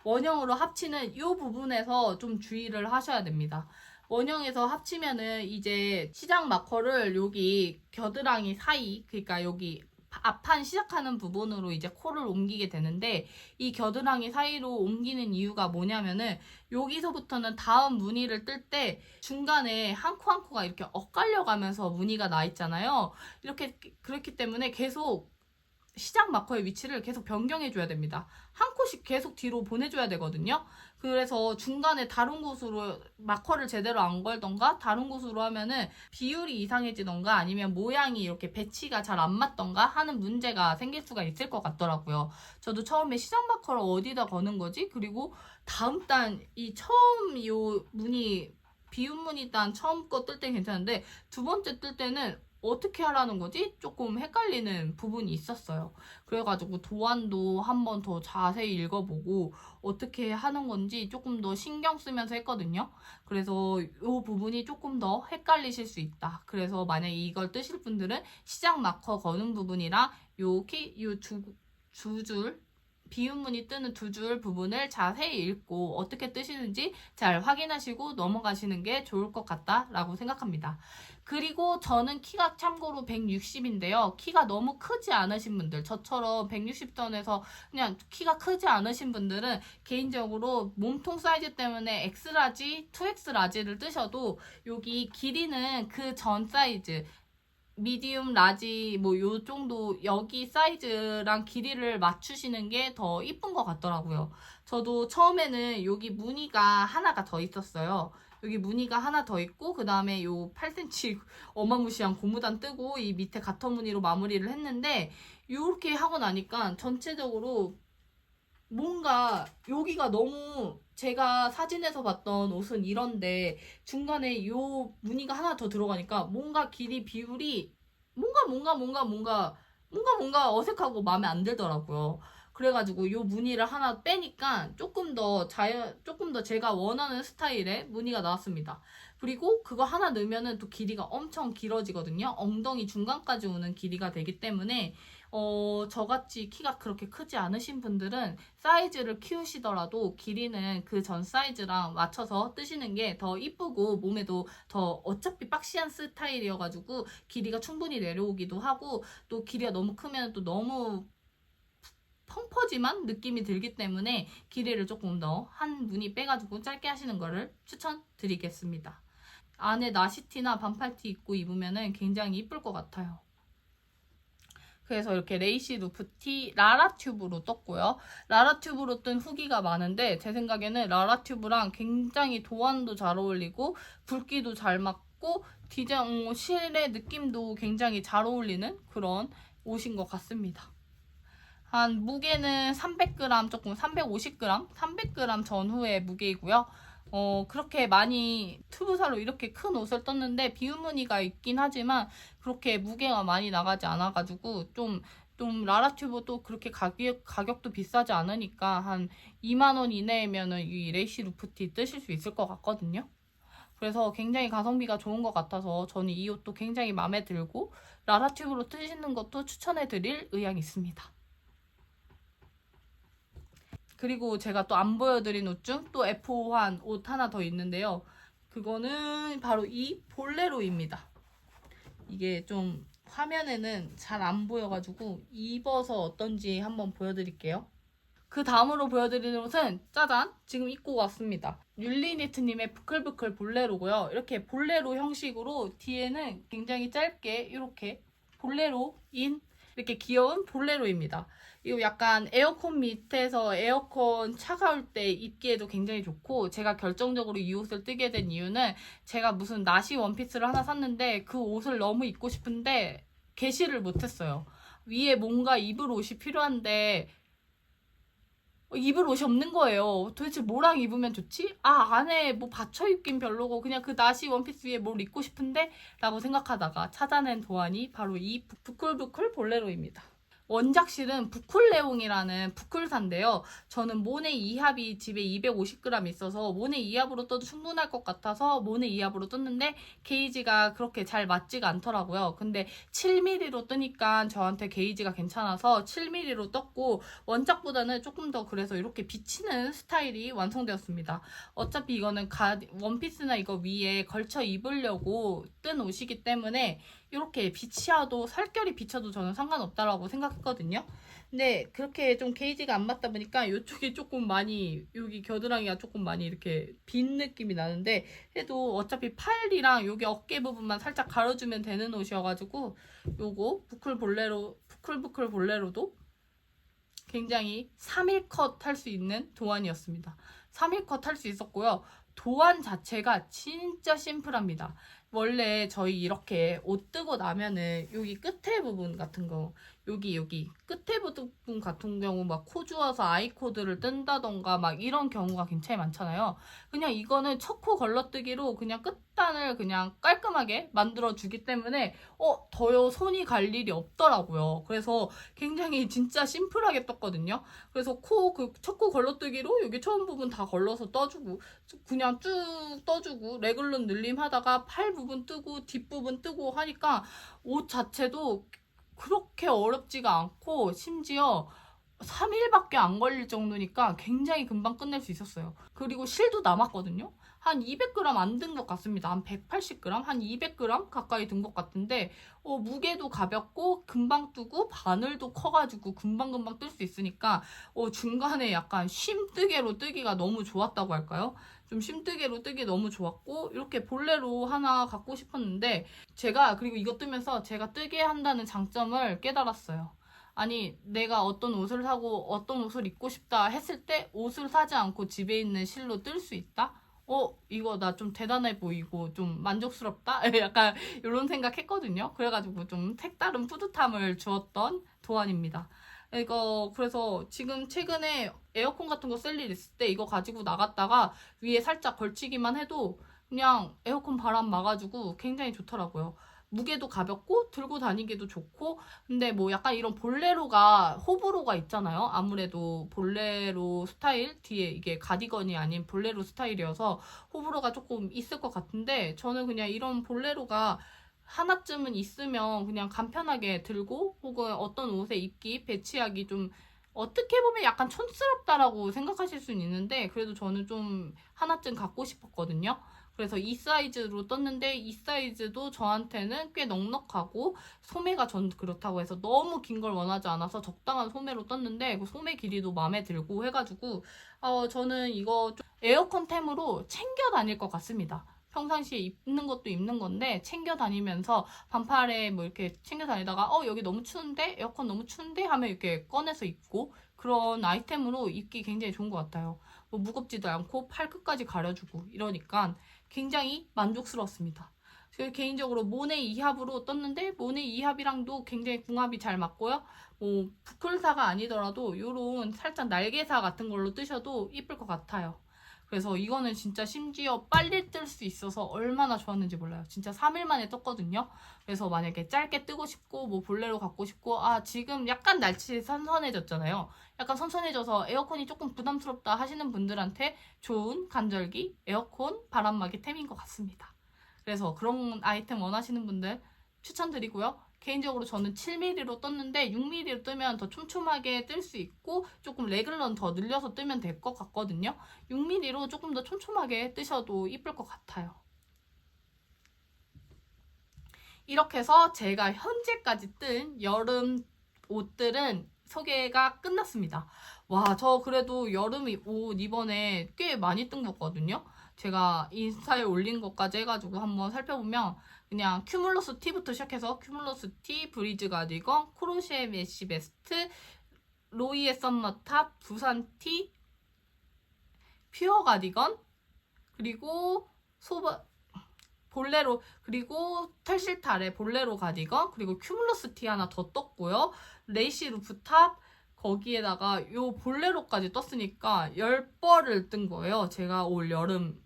원형으로 합치는 이 부분에서 좀 주의를 하셔야 됩니다. 원형에서 합치면은 이제 시작 마커를 여기 겨드랑이 사이, 그러니까 여기 앞판 시작하는 부분으로 이제 코를 옮기게 되는데 이 겨드랑이 사이로 옮기는 이유가 뭐냐면은 여기서부터는 다음 무늬를 뜰 때 중간에 한 코 한 코가 이렇게 엇갈려 가면서 무늬가 나 있잖아요. 그렇기 때문에 계속 시작 마커의 위치를 계속 변경해 줘야 됩니다. 한 코씩 계속 뒤로 보내줘야 되거든요. 그래서 중간에 다른 곳으로 마커를 제대로 안 걸던가 다른 곳으로 하면은 비율이 이상해지던가 아니면 모양이 이렇게 배치가 잘 안 맞던가 하는 문제가 생길 수가 있을 것 같더라고요. 저도 처음에 시작 마커를 어디다 거는 거지? 그리고 다음 단 처음 이 무늬 비움무늬 단 처음 거 뜰 땐 괜찮은데 두 번째 뜰 때는 어떻게 하라는 거지? 조금 헷갈리는 부분이 있었어요. 그래가지고 도안도 한 번 더 자세히 읽어보고 어떻게 하는 건지 조금 더 신경 쓰면서 했거든요. 그래서 이 부분이 조금 더 헷갈리실 수 있다. 그래서 만약에 이걸 뜨실 분들은 시작 마커 거는 부분이랑 요 두 줄 비움무늬 뜨는 2줄 부분을 자세히 읽고 어떻게 뜨시는지 잘 확인하시고 넘어가시는 게 좋을 것 같다라고 생각합니다. 그리고 저는 키가 참고로 160인데요. 키가 너무 크지 않으신 분들, 저처럼 160선에서 그냥 키가 크지 않으신 분들은 개인적으로 몸통 사이즈 때문에 X라지, 2X라지를 뜨셔도 여기 길이는 그 전 사이즈 미디움, 라지 요 정도 여기 사이즈랑 길이를 맞추시는 게 더 이쁜 것 같더라고요. 저도 처음에는 여기 무늬가 하나가 더 있었어요. 여기 무늬가 하나 더 있고 그 다음에 요 8cm 어마무시한 고무단 뜨고 이 밑에 가터 무늬로 마무리를 했는데 이렇게 하고 나니까 전체적으로 뭔가 여기가 너무 제가 사진에서 봤던 옷은 이런데 중간에 요 무늬가 하나 더 들어가니까 뭔가 길이 비율이 뭔가 어색하고 마음에 안 들더라고요. 그래가지고 요 무늬를 하나 빼니까 조금 더 제가 원하는 스타일의 무늬가 나왔습니다. 그리고 그거 하나 넣으면은 또 길이가 엄청 길어지거든요. 엉덩이 중간까지 오는 길이가 되기 때문에 저같이 키가 그렇게 크지 않으신 분들은 사이즈를 키우시더라도 길이는 그 전 사이즈랑 맞춰서 뜨시는 게 더 이쁘고 몸에도 더 어차피 박시한 스타일이어가지고 길이가 충분히 내려오기도 하고 또 길이가 너무 크면 또 너무 펑퍼짐한 느낌이 들기 때문에 길이를 조금 더 한 무늬 빼가지고 짧게 하시는 거를 추천드리겠습니다. 안에 나시티나 반팔티 입고 입으면 굉장히 이쁠 것 같아요. 그래서 이렇게 레이시 루프티 라라튜브로 떴고요. 라라튜브로 뜬 후기가 많은데 제 생각에는 라라튜브랑 굉장히 도안도 잘 어울리고 굵기도 잘 맞고 디자인 실의 느낌도 굉장히 잘 어울리는 그런 옷인 것 같습니다. 한 무게는 300g 조금 350g 300g 전후의 무게이고요. 그렇게 많이 튜브살로 이렇게 큰 옷을 떴는데 비우무늬가 있긴 하지만 그렇게 무게가 많이 나가지 않아가지고 좀 라라튜브 또 그렇게 가격도 비싸지 않으니까 한 2만원 이내면은 이 레이시 루프티 뜨실 수 있을 것 같거든요. 그래서 굉장히 가성비가 좋은 것 같아서 저는 이 옷도 굉장히 마음에 들고 라라튜브로 뜨시는 것도 추천해드릴 의향이 있습니다. 그리고 제가 또 안 보여드린 옷 중 또 F5한 옷 하나 더 있는데요. 그거는 바로 이 볼레로입니다. 이게 좀 화면에는 잘 안 보여가지고 입어서 어떤지 한번 보여드릴게요. 그 다음으로 보여드리는 옷은 짜잔! 지금 입고 왔습니다. 율리니트님의 부클부클 볼레로고요. 이렇게 볼레로 형식으로 뒤에는 굉장히 짧게 이렇게 볼레로인 이렇게 귀여운 볼레로입니다. 이거 약간 에어컨 밑에서 에어컨 차가울 때 입기에도 굉장히 좋고 제가 결정적으로 이 옷을 뜨게 된 이유는 제가 무슨 나시 원피스를 하나 샀는데 그 옷을 너무 입고 싶은데 개시를 못했어요. 위에 뭔가 입을 옷이 필요한데 입을 옷이 없는 거예요. 도대체 뭐랑 입으면 좋지? 안에 뭐 받쳐 입긴 별로고 그냥 그 나시 원피스 위에 뭘 입고 싶은데 라고 생각하다가 찾아낸 도안이 바로 이 부클부클 볼레로입니다. 원작실은 부클레옹이라는 부클사인데요. 저는 모네 2합이 집에 250g 있어서 모네 2합으로 떠도 충분할 것 같아서 모네 2합으로 떴는데 게이지가 그렇게 잘 맞지가 않더라고요. 근데 7mm로 뜨니까 저한테 게이지가 괜찮아서 7mm로 떴고 원작보다는 조금 더 그래서 이렇게 비치는 스타일이 완성되었습니다. 어차피 이거는 원피스나 이거 위에 걸쳐 입으려고 뜬 옷이기 때문에 이렇게 비치어도 살결이 비쳐도 저는 상관없다라고 생각했거든요. 근데 그렇게 좀 게이지가 안 맞다 보니까 이쪽이 조금 많이 여기 겨드랑이가 조금 많이 이렇게 빈 느낌이 나는데 해도 어차피 팔이랑 여기 어깨 부분만 살짝 가려주면 되는 옷이어가지고 요거 부클부클 볼레로도 굉장히 3일 컷 할 수 있는 도안이었습니다. 3일 컷 할 수 있었고요. 도안 자체가 진짜 심플합니다. 원래 저희 이렇게 옷 뜨고 나면은 여기 끝에 부분 같은 거 여기 끝에 부분 같은 경우 막 코 주워서 아이 코드를 뜬다던가 막 이런 경우가 굉장히 많잖아요. 그냥 이거는 첫 코 걸러뜨기로 그냥 끝단을 그냥 깔끔하게 만들어 주기 때문에 더요 손이 갈 일이 없더라고요. 그래서 굉장히 진짜 심플하게 떴거든요. 그래서 첫 코 걸러뜨기로 여기 처음 부분 다 걸러서 떠주고 그냥 쭉 떠주고 레글론 늘림 하다가 팔 부분 뜨고 뒷부분 뜨고 하니까 옷 자체도 그렇게 어렵지가 않고 심지어 3일밖에 안 걸릴 정도니까 굉장히 금방 끝낼 수 있었어요. 그리고 실도 남았거든요. 한 200g 안 든 것 같습니다. 한 180g, 한 200g 가까이 든 것 같은데 무게도 가볍고 금방 뜨고 바늘도 커가지고 금방금방 뜰 수 있으니까 중간에 약간 쉼뜨개로 뜨기가 너무 좋았다고 할까요? 좀 쉼뜨개로 뜨기 너무 좋았고 이렇게 볼레로 하나 갖고 싶었는데 그리고 이거 뜨면서 제가 뜨게 한다는 장점을 깨달았어요. 아니 내가 어떤 옷을 사고 어떤 옷을 입고 싶다 했을 때 옷을 사지 않고 집에 있는 실로 뜰 수 있다? 이거 나 좀 대단해 보이고 좀 만족스럽다? 약간 이런 생각 했거든요. 그래가지고 좀 색다른 뿌듯함을 주었던 도안입니다. 그래서 지금 최근에 에어컨 같은 거 쓸 일 있을 때 이거 가지고 나갔다가 위에 살짝 걸치기만 해도 그냥 에어컨 바람 막아주고 굉장히 좋더라고요. 무게도 가볍고 들고 다니기도 좋고. 근데 뭐 약간 이런 볼레로가 호불호가 있잖아요. 아무래도 볼레로 스타일 뒤에 이게 가디건이 아닌 볼레로 스타일이어서 호불호가 조금 있을 것 같은데, 저는 그냥 이런 볼레로가 하나쯤은 있으면 그냥 간편하게 들고 혹은 어떤 옷에 입기 배치하기 좀 어떻게 보면 약간 촌스럽다라고 생각하실 수는 있는데, 그래도 저는 좀 하나쯤 갖고 싶었거든요. 그래서 이 사이즈로 떴는데 이 사이즈도 저한테는 꽤 넉넉하고, 소매가 전 그렇다고 해서 너무 긴 걸 원하지 않아서 적당한 소매로 떴는데 그 소매 길이도 마음에 들고 해가지고 저는 이거 좀 에어컨템으로 챙겨 다닐 것 같습니다. 평상시에 입는 것도 입는 건데 챙겨 다니면서 반팔에 뭐 이렇게 챙겨 다니다가 여기 너무 추운데? 에어컨 너무 추운데? 하면 이렇게 꺼내서 입고, 그런 아이템으로 입기 굉장히 좋은 것 같아요. 뭐 무겁지도 않고 팔 끝까지 가려주고 이러니까 굉장히 만족스러웠습니다. 그래서 개인적으로 모네 2합으로 떴는데 모네 2합이랑도 굉장히 궁합이 잘 맞고요. 뭐 부클사가 아니더라도 이런 살짝 날개사 같은 걸로 뜨셔도 이쁠 것 같아요. 그래서 이거는 진짜 심지어 빨리 뜰 수 있어서 얼마나 좋았는지 몰라요. 진짜 3일 만에 떴거든요. 그래서 만약에 짧게 뜨고 싶고 뭐 볼레로 갖고 싶고 지금 약간 날씨 선선해졌잖아요. 약간 선선해져서 에어컨이 조금 부담스럽다 하시는 분들한테 좋은 간절기 에어컨 바람막이 템인 것 같습니다. 그래서 그런 아이템 원하시는 분들 추천드리고요. 개인적으로 저는 7mm로 떴는데 6mm로 뜨면 더 촘촘하게 뜰 수 있고 조금 레글런 더 늘려서 뜨면 될 것 같거든요. 6mm로 조금 더 촘촘하게 뜨셔도 이쁠 것 같아요. 이렇게 해서 제가 현재까지 뜬 여름 옷들은 소개가 끝났습니다. 와, 저 그래도 여름 옷 이번에 꽤 많이 뜬 거거든요. 제가 인스타에 올린 것까지 해가지고 한번 살펴보면 그냥 큐물러스 티부터 시작해서 큐물러스 티, 브리즈 가디건, 크로셰 메쉬 베스트, 로이의 썸머탑, 부산 티, 퓨어 가디건, 그리고 볼레로, 그리고 털실탈의 볼레로 가디건, 그리고 큐물러스 티 하나 더 떴고요. 레이시 루프탑, 거기에다가 요 볼레로까지 떴으니까 10벌을 뜬 거예요. 제가 올 여름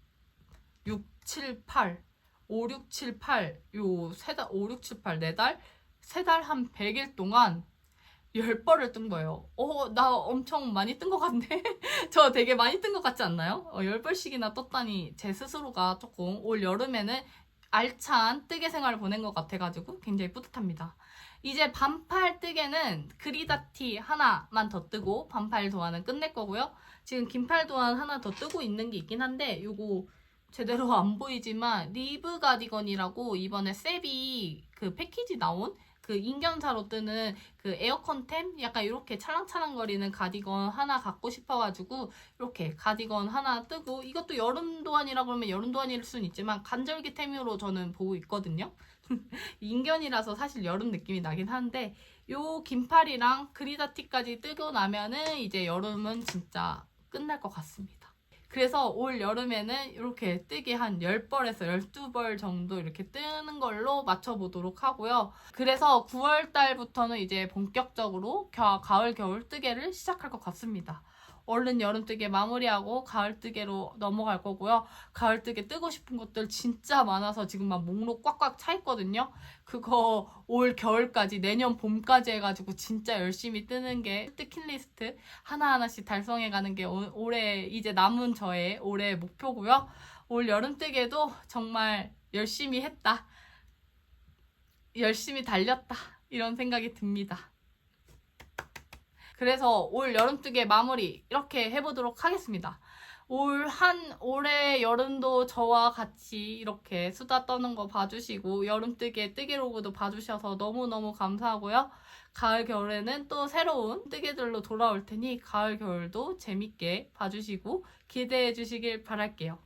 6, 7, 8, 5, 6, 7, 8, 요 3달, 5, 6, 7, 8, 4달? 3달 한 100일 동안 10벌을 뜬 거예요. 나 엄청 많이 뜬 것 같네? 저 되게 많이 뜬 것 같지 않나요? 10벌씩이나 떴다니 제 스스로가 조금 올 여름에는 알찬 뜨개 생활을 보낸 것 같아가지고 굉장히 뿌듯합니다. 이제 반팔 뜨개는 그리다티 하나만 더 뜨고 반팔 도안은 끝낼 거고요. 지금 긴팔 도안 하나 더 뜨고 있는 게 있긴 한데 요거 제대로 안 보이지만 리브 가디건이라고 이번에 세비 그 패키지 나온 그 인견사로 뜨는 그 에어컨템? 약간 이렇게 찰랑찰랑거리는 가디건 하나 갖고 싶어가지고 이렇게 가디건 하나 뜨고, 이것도 여름 도안이라 그러면 여름 도안일 수는 있지만 간절기템으로 저는 보고 있거든요. 인견이라서 사실 여름 느낌이 나긴 하는데 요 긴팔이랑 그리다티까지 뜨고 나면은 이제 여름은 진짜 끝날 것 같습니다. 그래서 올 여름에는 이렇게 뜨기 한 10벌에서 12벌 정도 이렇게 뜨는 걸로 맞춰보도록 하고요. 그래서 9월 달부터는 이제 본격적으로 가을, 겨울 뜨개를 시작할 것 같습니다. 얼른 여름 뜨개 마무리하고 가을 뜨개로 넘어갈 거고요. 가을 뜨개 뜨고 싶은 것들 진짜 많아서 지금 막 목록 꽉꽉 차 있거든요. 그거 올 겨울까지, 내년 봄까지 해가지고 진짜 열심히 뜨는 게 뜨킷리스트 하나하나씩 달성해가는 게 올해 이제 남은 저의 올해 목표고요. 올 여름 뜨개도 정말 열심히 했다, 열심히 달렸다, 이런 생각이 듭니다. 그래서 올 여름뜨개 마무리 이렇게 해보도록 하겠습니다. 올해 여름도 저와 같이 이렇게 수다 떠는 거 봐주시고 여름뜨개 뜨개로그도 봐주셔서 너무너무 감사하고요. 가을 겨울에는 또 새로운 뜨개들로 돌아올 테니 가을 겨울도 재밌게 봐주시고 기대해 주시길 바랄게요.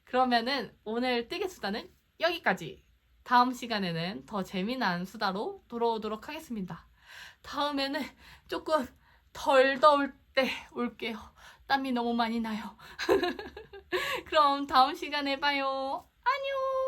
그러면은 오늘 뜨개 수다는 여기까지. 다음 시간에는 더 재미난 수다로 돌아오도록 하겠습니다. 다음에는 조금 덜 더울 때 올게요. 땀이 너무 많이 나요. 그럼 다음 시간에 봐요. 안녕!